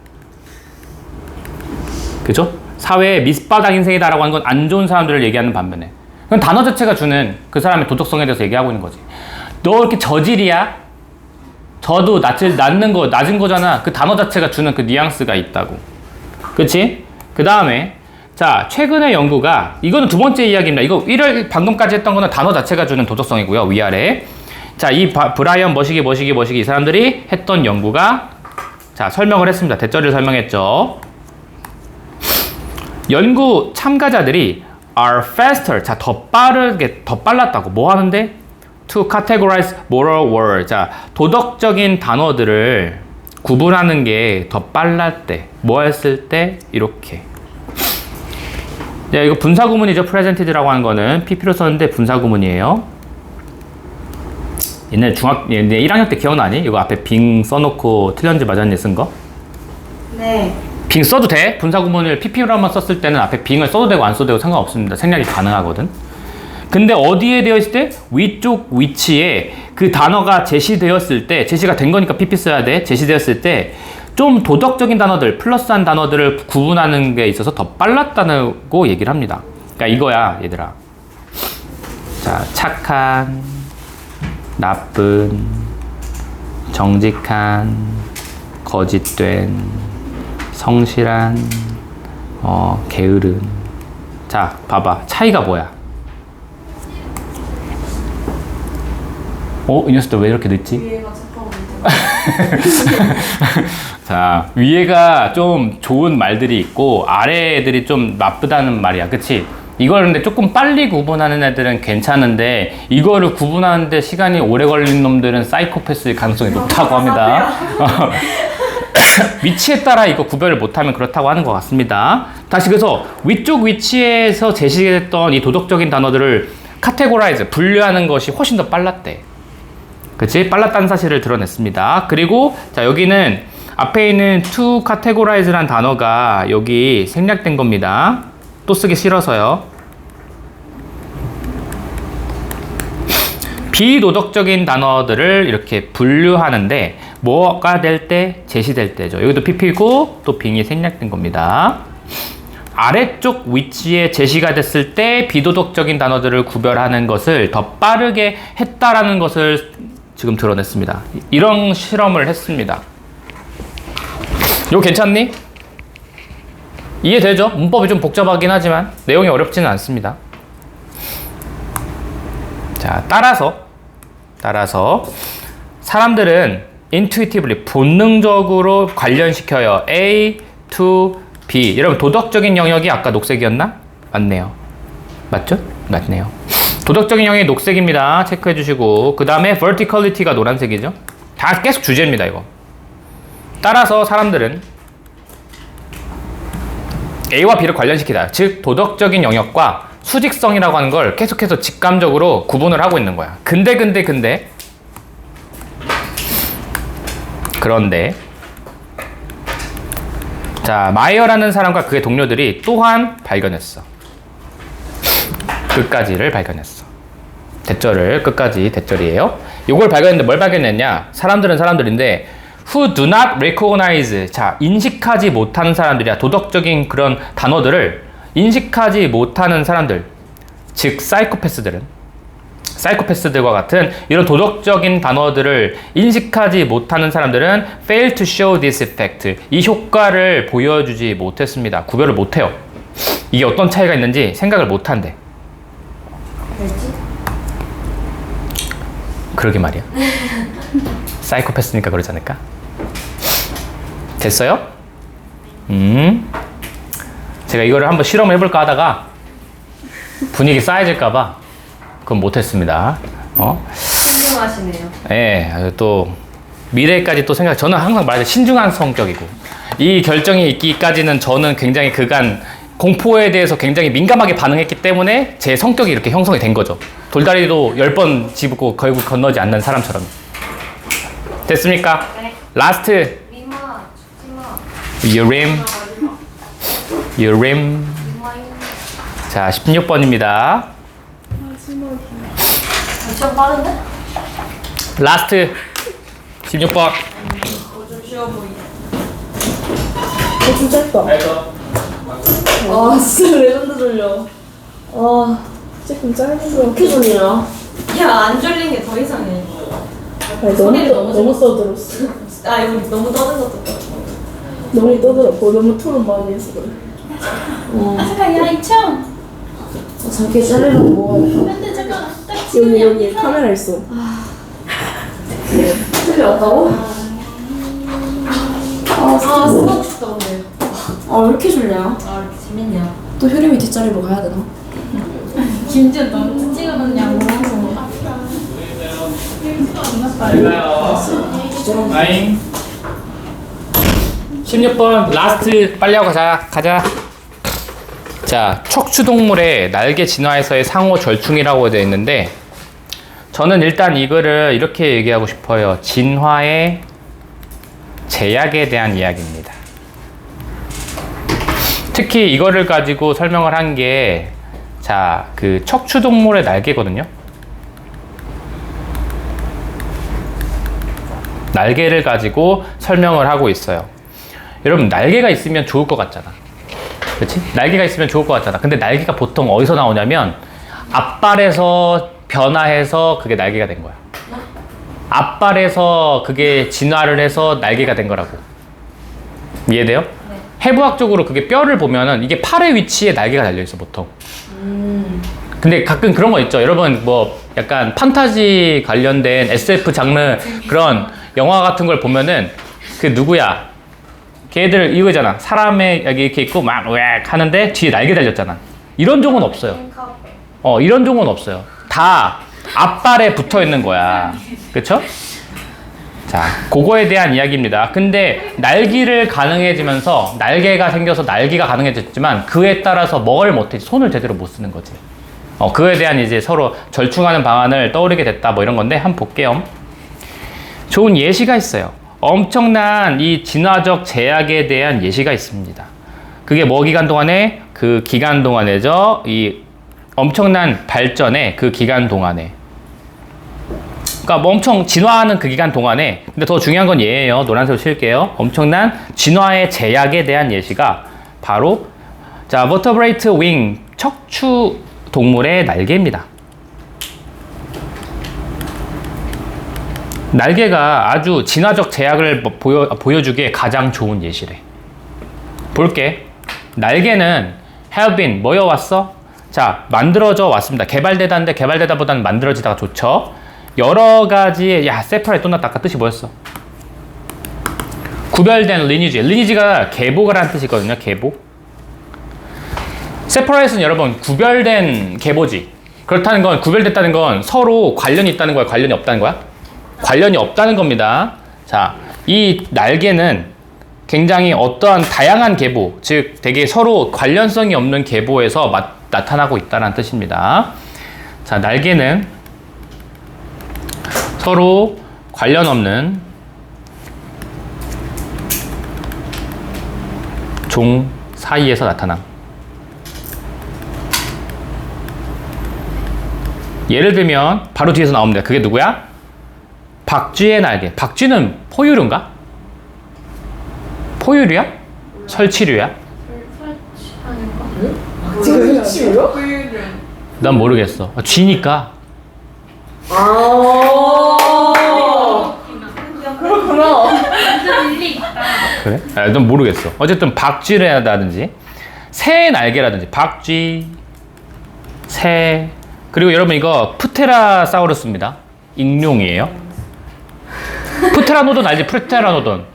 그죠? 사회의 밑바닥 인생이다라고 하는 건 안 좋은 사람들을 얘기하는 반면에 그건 단어 자체가 주는 그 사람의 도덕성에 대해서 얘기하고 있는 거지. 너 이렇게 저질이야? 저도 낮은 거잖아. 그 단어 자체가 주는 그 뉘앙스가 있다고. 그치? 그 다음에 자, 최근의 연구가 이거는 두 번째 이야기입니다. 이거 1월 방금까지 했던 거는 단어 자체가 주는 도덕성이고요. 위아래. 자, 이 브라이언 머시기 이 사람들이 했던 연구가 자, 설명을 했습니다. 대절을 설명했죠. 연구 참가자들이 are faster. 자, 더 빨랐다고. 뭐 하는데? To categorize moral word. 자, 도덕적인 단어들을 구분하는 게 더 빨랐대. 뭐 했을 때? 이렇게. 네, 이거 분사구문이죠. presented라고 하는 거는 PP로 썼는데 분사구문이에요. 옛날 1학년 때 기억나니? 이거 앞에 빙 써놓고 틀렸는지 맞았는지 쓴 거? 네. 빙 써도 돼. 분사구문을 PP로만 썼을 때는 앞에 빙을 써도 되고 안 써도 되고 상관없습니다. 생략이 가능하거든. 근데 어디에 되어 있을 때? 위쪽 위치에 그 단어가 제시되었을 때, 제시가 된 거니까 PP 써야 돼. 제시되었을 때 좀 도덕적인 단어들, 플러스한 단어들을 구분하는 게 있어서 더 빨랐다고 얘기를 합니다. 그러니까 이거야, 얘들아. 자, 착한, 나쁜, 정직한, 거짓된, 성실한, 게으른. 자, 봐봐. 차이가 뭐야? 이 녀석들 왜 이렇게 늦지? 위에가 착하고 자, 위에가 좀 좋은 말들이 있고 아래 애들이 좀 나쁘다는 말이야. 그치? 이걸 근데 조금 빨리 구분하는 애들은 괜찮은데 이거를 구분하는데 시간이 오래 걸린 놈들은 사이코패스일 가능성이 높다고 합니다. 위치에 따라 이거 구별을 못하면 그렇다고 하는 것 같습니다. 다시 그래서 위쪽 위치에서 제시됐던 이 도덕적인 단어들을 카테고라이즈, 분류하는 것이 훨씬 더 빨랐대. 그치? 빨랐다는 사실을 드러냈습니다. 그리고 자, 여기는 앞에 있는 to categorize란 단어가 여기 생략된 겁니다. 또 쓰기 싫어서요. 비도덕적인 단어들을 이렇게 분류하는데 뭐가 될 때? 제시될 때죠. 여기도 PP고 또 빙이 생략된 겁니다. 아래쪽 위치에 제시가 됐을 때 비도덕적인 단어들을 구별하는 것을 더 빠르게 했다라는 것을 지금 드러냈습니다. 이런 실험을 했습니다. 이거 괜찮니? 이해되죠? 문법이 좀 복잡하긴 하지만 내용이 어렵지는 않습니다. 자, 따라서 사람들은 intuitively 본능적으로 관련시켜요. A to B. 여러분 도덕적인 영역이 아까 녹색이었나? 맞네요. 맞죠? 맞네요. 도덕적인 영역이 녹색입니다. 체크해 주시고 그 다음에 verticality가 노란색이죠. 다 계속 주제입니다. 이거. 따라서 사람들은 A와 B를 관련시키다. 즉 도덕적인 영역과 수직성이라고 하는 걸 계속해서 직감적으로 구분을 하고 있는 거야. 그런데 자, 마이어라는 사람과 그의 동료들이 또한 발견했어. 끝까지를 발견했어. 대절을 끝까지 대절이에요. 이걸 발견했는데 뭘 발견했냐? 사람들은 사람들인데 who do not recognize. 자, 인식하지 못하는 사람들이야. 도덕적인 그런 단어들을 인식하지 못하는 사람들. 즉 사이코패스들과 같은 이런 도덕적인 단어들을 인식하지 못하는 사람들은 fail to show this effect. 이 효과를 보여주지 못했습니다. 구별을 못해요. 이게 어떤 차이가 있는지 생각을 못한대. 왜지? 그러게 말이야. 사이코패스니까 그러지 않을까? 됐어요? 제가 이거를 한번 실험을 해볼까 하다가 분위기 쌓여질까봐 그건 못했습니다. 신중하시네요. 예, 또 미래까지 또 생각. 저는 항상 말해요. 신중한 성격이고 이 결정이 있기까지는 저는 굉장히 그간 공포에 대해서 굉장히 민감하게 반응했기 때문에 제 성격이 이렇게 형성이 된 거죠. 돌다리도 10번 짚고 결국 건너지 않는 사람처럼. 됐습니까? 네. 라스트. 미마, 죽지마. 유림. 자, 16번입니다. 좀 빠른데? 라스트. 16번. 좀 쉬워 보이네. 좀 짧다. 아 진짜 레전드 졸려. 아 조금 짧은 거. 이렇게 졸리나? 야, 안 졸린 게 더 이상해. 아니, 소리를 너무 너무 떠들었어. 아, 이거 너무 떠들었어. 너무 떠들었고 너무 토론 많이 해서 그래. 잠깐 야 이참. 잠깐 자르려고 먹어야겠다. 근데 잠깐 딱 여기 카메라 있어. 소리 없다고? 수박 싶다, 근데. 아 왜 이렇게 졸냐? 아, 이렇게 재밌냐. 또 효림이 뒷자리로 가야 되나? 김지연 너무 찍어놨냐고. 아잉. 16번 라스트. 빨리 하고 가자. 자, 척추동물의 날개 진화에서의 상호 절충이라고 되어 있는데 저는 일단 이거를 이렇게 얘기하고 싶어요. 진화의 제약에 대한 이야기입니다. 특히 이거를 가지고 설명을 한 게 자, 그 척추동물의 날개거든요. 날개를 가지고 설명을 하고 있어요. 여러분, 날개가 있으면 좋을 것 같잖아. 그렇지? 날개가 있으면 좋을 것 같잖아. 근데 날개가 보통 어디서 나오냐면 앞발에서 변화해서 그게 날개가 된 거야. 앞발에서 그게 진화를 해서 날개가 된 거라고. 이해돼요? 네. 해부학적으로 그게 뼈를 보면은 이게 팔의 위치에 날개가 달려있어, 보통. 근데 가끔 그런 거 있죠. 여러분, 뭐, 약간 판타지 관련된 SF 장르 그런 영화 같은 걸 보면은 그 누구야? 걔들 이거잖아. 사람의 여기 이렇게 있고 막 웩 하는데 뒤에 날개 달렸잖아. 이런 종은 없어요. 이런 종은 없어요. 다 앞발에 붙어 있는 거야. 그쵸? 자, 그거에 대한 이야기입니다. 근데 날개를 가능해지면서 날개가 생겨서 날개가 가능해졌지만 그에 따라서 뭘 못했지. 손을 제대로 못 쓰는 거지. 그거에 대한 이제 서로 절충하는 방안을 떠오르게 됐다. 뭐 이런 건데 한번 볼게요. 좋은 예시가 있어요. 엄청난 이 진화적 제약에 대한 예시가 있습니다. 그게 뭐 기간 동안에? 그 기간 동안에죠. 이 엄청난 발전의 그 기간 동안에. 그러니까 뭐 엄청 진화하는 그 기간 동안에, 근데 더 중요한 건 얘예요. 노란색으로 칠게요. 엄청난 진화의 제약에 대한 예시가 바로 자, vertebrate wing, 척추 동물의 날개입니다. 날개가 아주 진화적 제약을 보여주기에 가장 좋은 예시래. 볼게. 날개는 have been 뭐여왔어? 자, 만들어져 왔습니다. 개발되다인데 개발되다보다는 만들어지다가 좋죠. 여러 가지의, 야, 세퍼레이트 또 났다. 아까 뜻이 뭐였어? 구별된 리니지. 리니지가 계보가라는 뜻이거든요. 계보. separate는 여러분 구별된 계보지. 그렇다는 건 구별됐다는 건 서로 관련이 있다는 거야, 관련이 없다는 거야? 관련이 없다는 겁니다. 자, 이 날개는 굉장히 어떠한 다양한 계보, 즉 되게 서로 관련성이 없는 계보에서 나타나고 있다는 뜻입니다. 자, 날개는 서로 관련 없는 종 사이에서 나타남. 예를 들면 바로 뒤에서 나옵니다. 그게 누구야? 박쥐의 날개. 박쥐는 포유류인가? 포유류야? 설치류야? 지금 일치요? 난 모르겠어. 쥐니까. 그렇구나. 완전 일리 있다. 그래? 난 모르겠어. 어쨌든 박쥐라든지 새의 날개라든지 박쥐, 새. 그리고 여러분 이거 프테라사우루스입니다. 익룡이에요. 프테라노돈 알지? 프테라노돈.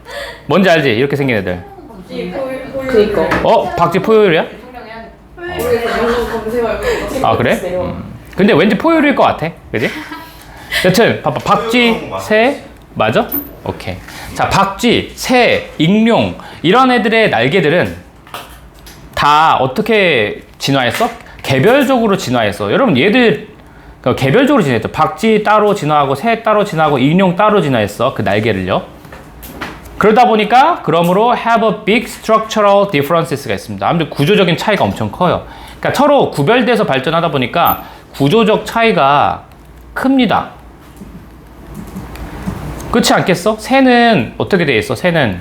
뭔지 알지? 이렇게 생긴 애들. 그니까. 박쥐 포유류야? 아 그래? 근데 왠지 포유류일 것 같아. 그지? 여튼 봐봐. 박쥐, 새 맞아? 오케이. 자, 박쥐, 새, 익룡 이런 애들의 날개들은 다 어떻게 진화했어? 개별적으로 진화했어. 여러분 얘들 개별적으로 진화했죠. 박쥐 따로 진화하고 새 따로 진화하고 익룡 따로 진화했어. 그 날개를요. 그러다 보니까 그러므로 have a big structural differences가 있습니다. 아무튼 구조적인 차이가 엄청 커요. 그러니까 서로 구별돼서 발전하다 보니까 구조적 차이가 큽니다. 그렇지 않겠어? 새는 어떻게 돼 있어? 새는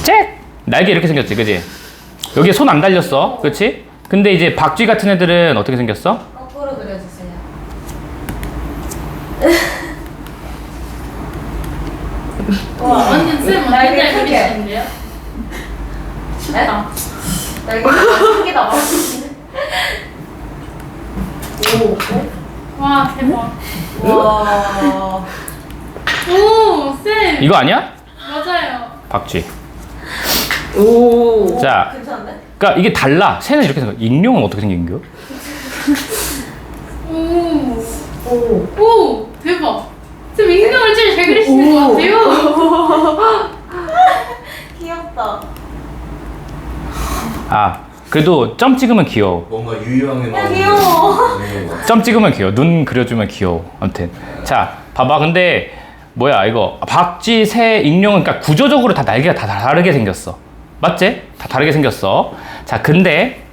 잭! 날개 이렇게 생겼지, 그지? 여기에 손 안 달렸어, 그렇지? 근데 이제 박쥐 같은 애들은 어떻게 생겼어? 거꾸로 그려주세요. 와, 완전 쌤 완전 잘 그리시는데요? 쉽다. 날개가 크기다 봐. 와, 대박. 와. 오, 쌤. 이거 아니야? 맞아요. 박쥐. 오. 자, 괜찮은데? 그러니까 이게 달라. 새는 이렇게 생겨. 익룡은 어떻게 생긴겨? 오, 대박. 쌤 익명을 제일 잘 그리시는 것 같아요. 귀엽다. 아, 그래도 점 찍으면 귀여워. 뭔가 유희왕에 나오는 귀여워. 점 찍으면 귀여워. 눈 그려주면 귀여워. 아무튼. 자, 봐봐. 근데 뭐야 이거 박쥐, 새, 익룡은 그러니까 구조적으로 다 날개가 다 다르게 생겼어. 맞지? 다 다르게 생겼어. 자, 근데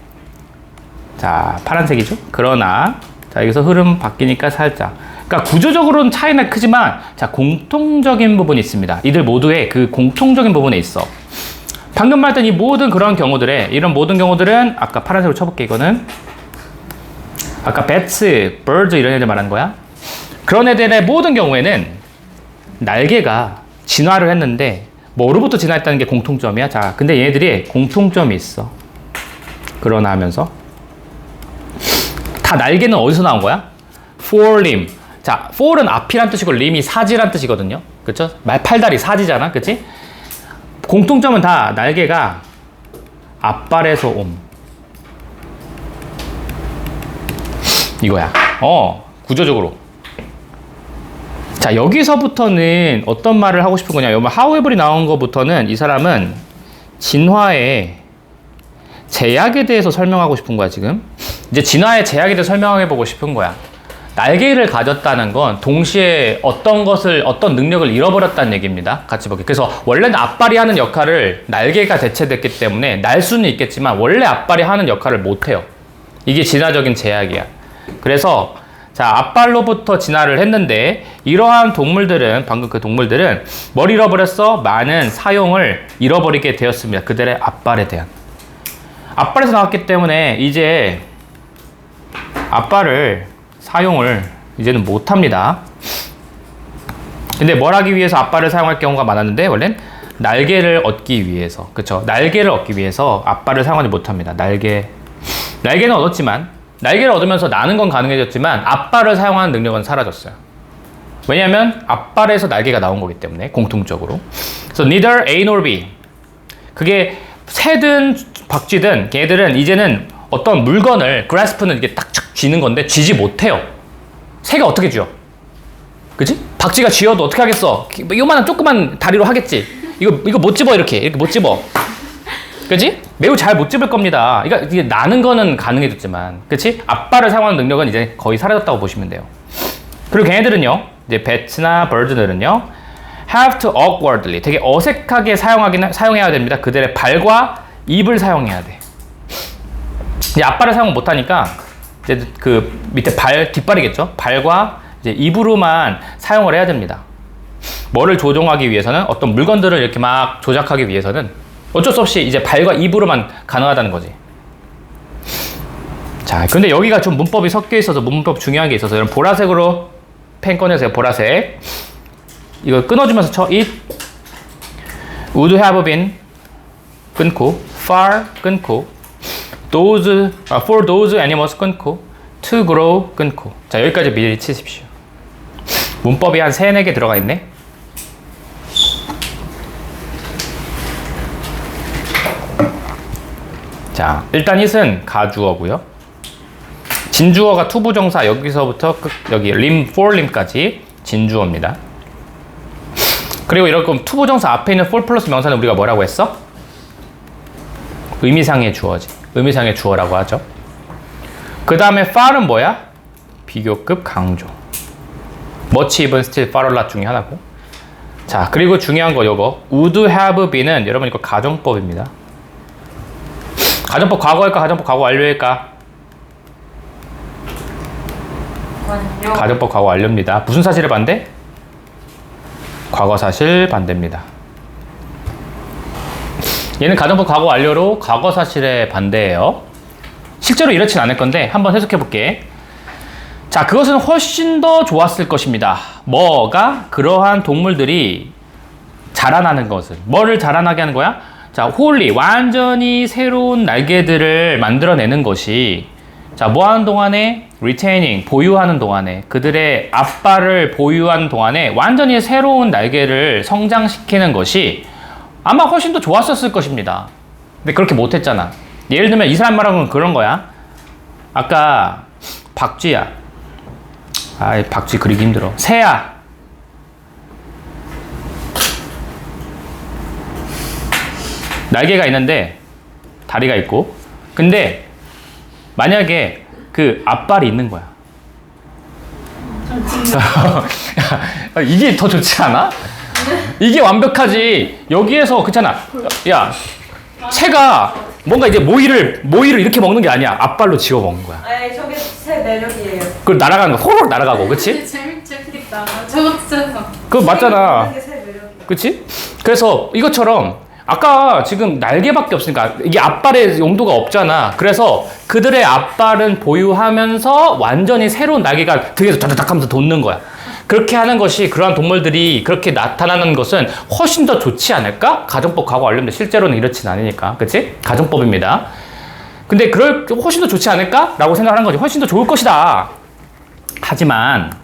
자, 파란색이죠? 그러나 자, 여기서 흐름 바뀌니까 살짝. 그러니까 구조적으로는 차이는 크지만 자, 공통적인 부분이 있습니다. 이들 모두의 그 공통적인 부분에 있어. 방금 말했던 이 모든 그런 경우들에 이런 모든 경우들은 아까 파란색으로 쳐볼게. 이거는 아까 bats, birds 이런 애들 말하는 거야. 그런 애들의 모든 경우에는 날개가 진화를 했는데 뭐로부터 진화했다는 게 공통점이야. 자, 근데 얘네들이 공통점이 있어. 그러나 하면서 다 날개는 어디서 나온 거야? forelimb. 자, fore는 앞이란 뜻이고 lim이 사지란 뜻이거든요. 그쵸? 팔다리 사지잖아. 그치? 공통점은 다 날개가 앞발에서 옴. 이거야. 구조적으로. 자, 여기서부터는 어떤 말을 하고 싶은 거냐. 여기 however이 나온 거부터는 이 사람은 진화의 제약에 대해서 설명하고 싶은 거야, 지금. 이제 진화의 제약에 대해서 설명해 보고 싶은 거야. 날개를 가졌다는 건 동시에 어떤 능력을 잃어버렸다는 얘기입니다. 같이 볼게요. 그래서 원래는 앞발이 하는 역할을 날개가 대체됐기 때문에 날 수는 있겠지만 원래 앞발이 하는 역할을 못해요. 이게 진화적인 제약이야. 그래서 자, 앞발로부터 진화를 했는데 이러한 동물들은 방금 그 동물들은 뭘 잃어버렸어? 많은 사용을 잃어버리게 되었습니다. 그들의 앞발에 대한. 앞발에서 나왔기 때문에 이제 앞발을 사용을 이제는 못합니다. 근데 뭘 하기 위해서 앞발을 사용할 경우가 많았는데 원래는 날개를 얻기 위해서, 그쵸? 날개를 얻기 위해서 앞발을 사용하지 못합니다. 날개는 얻었지만 날개를 얻으면서 나는 건 가능해졌지만 앞발을 사용하는 능력은 사라졌어요. 왜냐하면 앞발에서 날개가 나온 거기 때문에 공통적으로. So neither A nor B. 그게 새든 박쥐든 걔들은 이제는 어떤 물건을 grasp는 이게 딱 쥐는 건데 쥐지 못해요. 새가 어떻게 쥐어? 그치? 박쥐가 쥐어도 어떻게 하겠어? 요만한 조그만 다리로 하겠지. 이거 못 집어 이렇게 못 집어. 그치? 매우 잘 못 집을 겁니다. 그러니까 이게 나는 거는 가능해졌지만, 그치? 앞발을 사용하는 능력은 이제 거의 사라졌다고 보시면 돼요. 그리고 걔네들은요, 이제 배트나 버드들은요, have to awkwardly, 되게 어색하게 사용해야 됩니다. 그들의 발과 입을 사용해야 돼. 이제 앞발을 사용 못하니까 이제 그 밑에 뒷발이겠죠? 발과 이제 입으로만 사용을 해야 됩니다. 뭐를 조종하기 위해서는, 어떤 물건들을 이렇게 막 조작하기 위해서는 어쩔 수 없이 이제 발과 입으로만 가능하다는 거지. 자, 근데 여기가 좀 문법이 섞여 있어서 문법 중요한 게 있어서 여러분 보라색으로 펜 꺼내세요. 보라색. 이거 끊어주면서 쳐. It would have been 끊고 far 끊고 for those animals 끊고 to grow 끊고. 자, 여기까지 미리 치십시오. 문법이 한 3, 4개 들어가 있네. 자, 일단 it은 가주어고요. 진주어가 투부정사 여기서부터 여기 for 림까지 진주어입니다. 그리고 이렇게 투부정사 앞에 있는 for 플러스 명사는 우리가 뭐라고 했어? 의미상의 주어지. 의미상의 주어라고 하죠. 그 다음에 far은 뭐야? 비교급 강조. much, even, still, far a lot 중에 하나고. 자, 그리고 중요한 거 요거 would have been은 여러분 이거 가정법입니다. 가정법 과거일까? 가정법 과거 완료일까? 완료. 가정법 과거 완료입니다. 무슨 사실에 반대? 과거 사실 반대입니다. 얘는 가정법 과거 완료로 과거 사실에 반대예요. 실제로 이렇진 않을 건데 한번 해석해 볼게. 자, 그것은 훨씬 더 좋았을 것입니다. 뭐가? 그러한 동물들이 자라나는 것은. 뭐를 자라나게 하는 거야? 자, wholly, 완전히 새로운 날개들을 만들어내는 것이, 자, 뭐 하는 동안에? retaining, 보유하는 동안에, 그들의 앞발을 보유하는 동안에 완전히 새로운 날개를 성장시키는 것이 아마 훨씬 더 좋았었을 것입니다. 근데 그렇게 못했잖아. 예를 들면 이 사람 말하는 그런 거야. 아까 박쥐야. 아이, 박쥐 그리기 힘들어. 새야. 날개가 있는데 다리가 있고, 근데 만약에 그 앞발이 있는 거야. 이게 더 좋지 않아? 이게 완벽하지. 여기에서 그렇잖아. 야, 새가 뭔가 이제 모이를 이렇게 먹는 게 아니야. 앞발로 지워 먹는 거야. 아니, 저게 새 매력이에요. 그걸 날아가는 거, 호로록 날아가고, 그치? 재밌겠다. 저것도 찾아서. 그거 맞잖아. 이게 새 매력이야. 그치? 그래서 이것처럼 아까 지금 날개밖에 없으니까 이게 앞발의 용도가 없잖아. 그래서 그들의 앞발은 보유하면서 완전히 새로운 날개가 등에서 다다닥 하면서 돋는 거야. 그렇게 하는 것이, 그러한 동물들이 그렇게 나타나는 것은 훨씬 더 좋지 않을까? 가정법 과거 완료인데 실제로는 이렇진 않으니까. 그치? 가정법입니다. 근데 훨씬 더 좋지 않을까? 라고 생각하는 거지. 훨씬 더 좋을 것이다. 하지만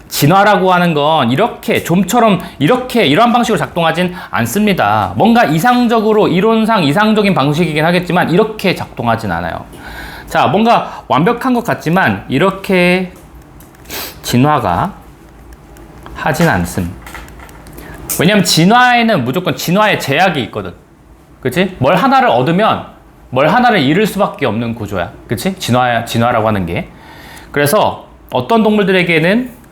진화라고 하는 건 이렇게 좀처럼 이러한 방식으로 작동하진 않습니다. 뭔가 이상적으로, 이론상 이상적인 방식이긴 하겠지만 이렇게 작동하진 않아요. 자, 뭔가 완벽한 것 같지만 이렇게 진화가 하진 않음. 왜냐면 진화에는 무조건 진화의 제약이 있거든. 그치? 뭘 하나를 얻으면 뭘 하나를 잃을 수밖에 없는 구조야. 그치? 진화라고 하는 게. 그래서 어떤 동물들에게는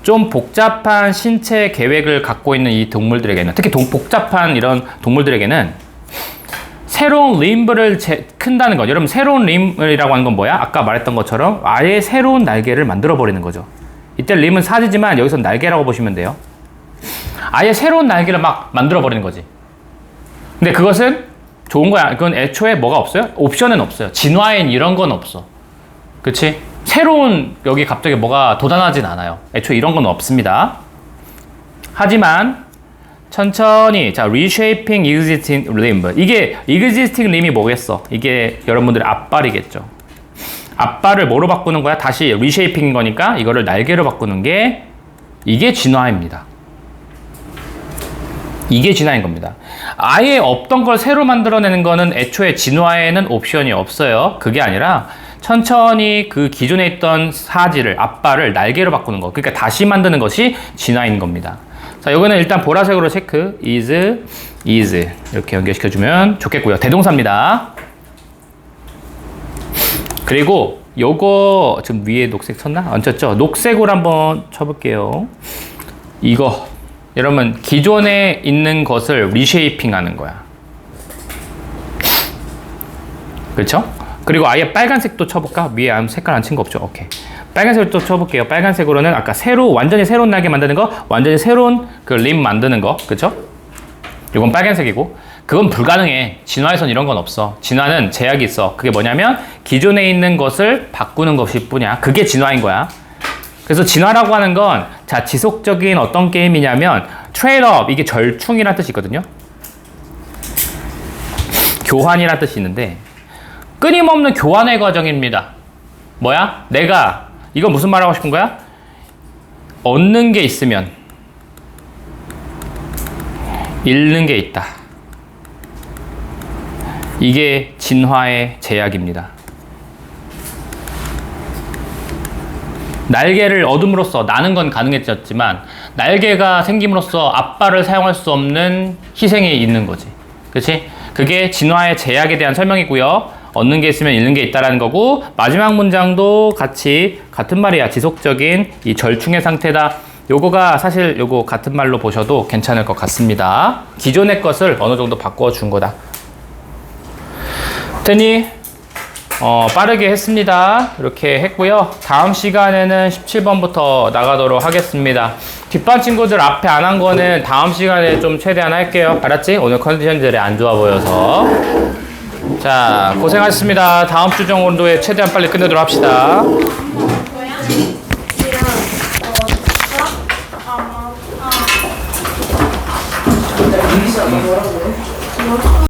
좀 복잡한 신체 계획을 갖고 있는 이 동물들에게는, 특히 복잡한 이런 동물들에게는 새로운 림브를 큰다는 것. 여러분, 새로운 림이라고 하는 건 뭐야? 아까 말했던 것처럼 아예 새로운 날개를 만들어 버리는 거죠. 이때 림은 사지지만 여기서 날개라고 보시면 돼요. 아예 새로운 날개를 막 만들어 버리는 거지. 근데 그것은 좋은 거야. 그건 애초에 뭐가 없어요? 옵션은 없어요. 진화엔 이런 건 없어. 그치? 새로운 여기 갑자기 뭐가 돋아나진 않아요. 애초에 이런 건 없습니다. 하지만 천천히, 자, reshaping existing limb. 이게 existing limb이 뭐겠어? 이게 여러분들의 앞발이겠죠. 앞발을 뭐로 바꾸는 거야? 다시 reshaping인 거니까 이거를 날개로 바꾸는 게 이게 진화입니다. 이게 진화인 겁니다. 아예 없던 걸 새로 만들어내는 거는 애초에 진화에는 옵션이 없어요. 그게 아니라 천천히 그 기존에 있던 사지를, 앞발을 날개로 바꾸는 거. 그러니까 다시 만드는 것이 진화인 겁니다. 자, 요거는 일단 보라색으로 체크. is 이렇게 연결시켜주면 좋겠고요. 대동사입니다. 그리고 요거 지금 위에 녹색 쳤나? 안 쳤죠? 녹색으로 한번 쳐볼게요. 이거 여러분 기존에 있는 것을 리쉐이핑 하는 거야. 그렇죠? 그리고 아예 빨간색도 쳐볼까? 위에 색깔 안 친 거 없죠? 오케이. 빨간색으로 또 쳐볼게요. 빨간색으로는 아까 완전히 새로운 날개 만드는 거, 완전히 새로운 그 림 만드는 거, 그렇죠? 이건 빨간색이고, 그건 불가능해. 진화에선 이런 건 없어. 진화는 제약이 있어. 그게 뭐냐면 기존에 있는 것을 바꾸는 것일 뿐이야. 그게 진화인 거야. 그래서 진화라고 하는 건 자, 지속적인 어떤 게임이냐면 트레이드업, 이게 절충이라는 뜻이 있거든요. 교환이라는 뜻이 있는데 끊임없는 교환의 과정입니다. 뭐야? 내가 이건 무슨 말 하고 싶은 거야? 얻는 게 있으면 잃는 게 있다. 이게 진화의 제약입니다. 날개를 얻음으로써 나는 건 가능해졌지만 날개가 생김으로써 앞발을 사용할 수 없는 희생이 있는 거지. 그치? 그게 진화의 제약에 대한 설명이고요. 얻는 게 있으면 잃는 게 있다라는 거고, 마지막 문장도 같은 말이야. 지속적인 이 절충의 상태다. 요거가 사실 요거 같은 말로 보셔도 괜찮을 것 같습니다. 기존의 것을 어느 정도 바꿔준 거다. 됐니? 빠르게 했습니다. 이렇게 했고요. 다음 시간에는 17번부터 나가도록 하겠습니다. 뒷반 친구들 앞에 안 한 거는 다음 시간에 좀 최대한 할게요. 알았지? 오늘 컨디션들이 안 좋아 보여서. 자, 고생하셨습니다. 다음 주 정도에 최대한 빨리 끝내도록 합시다.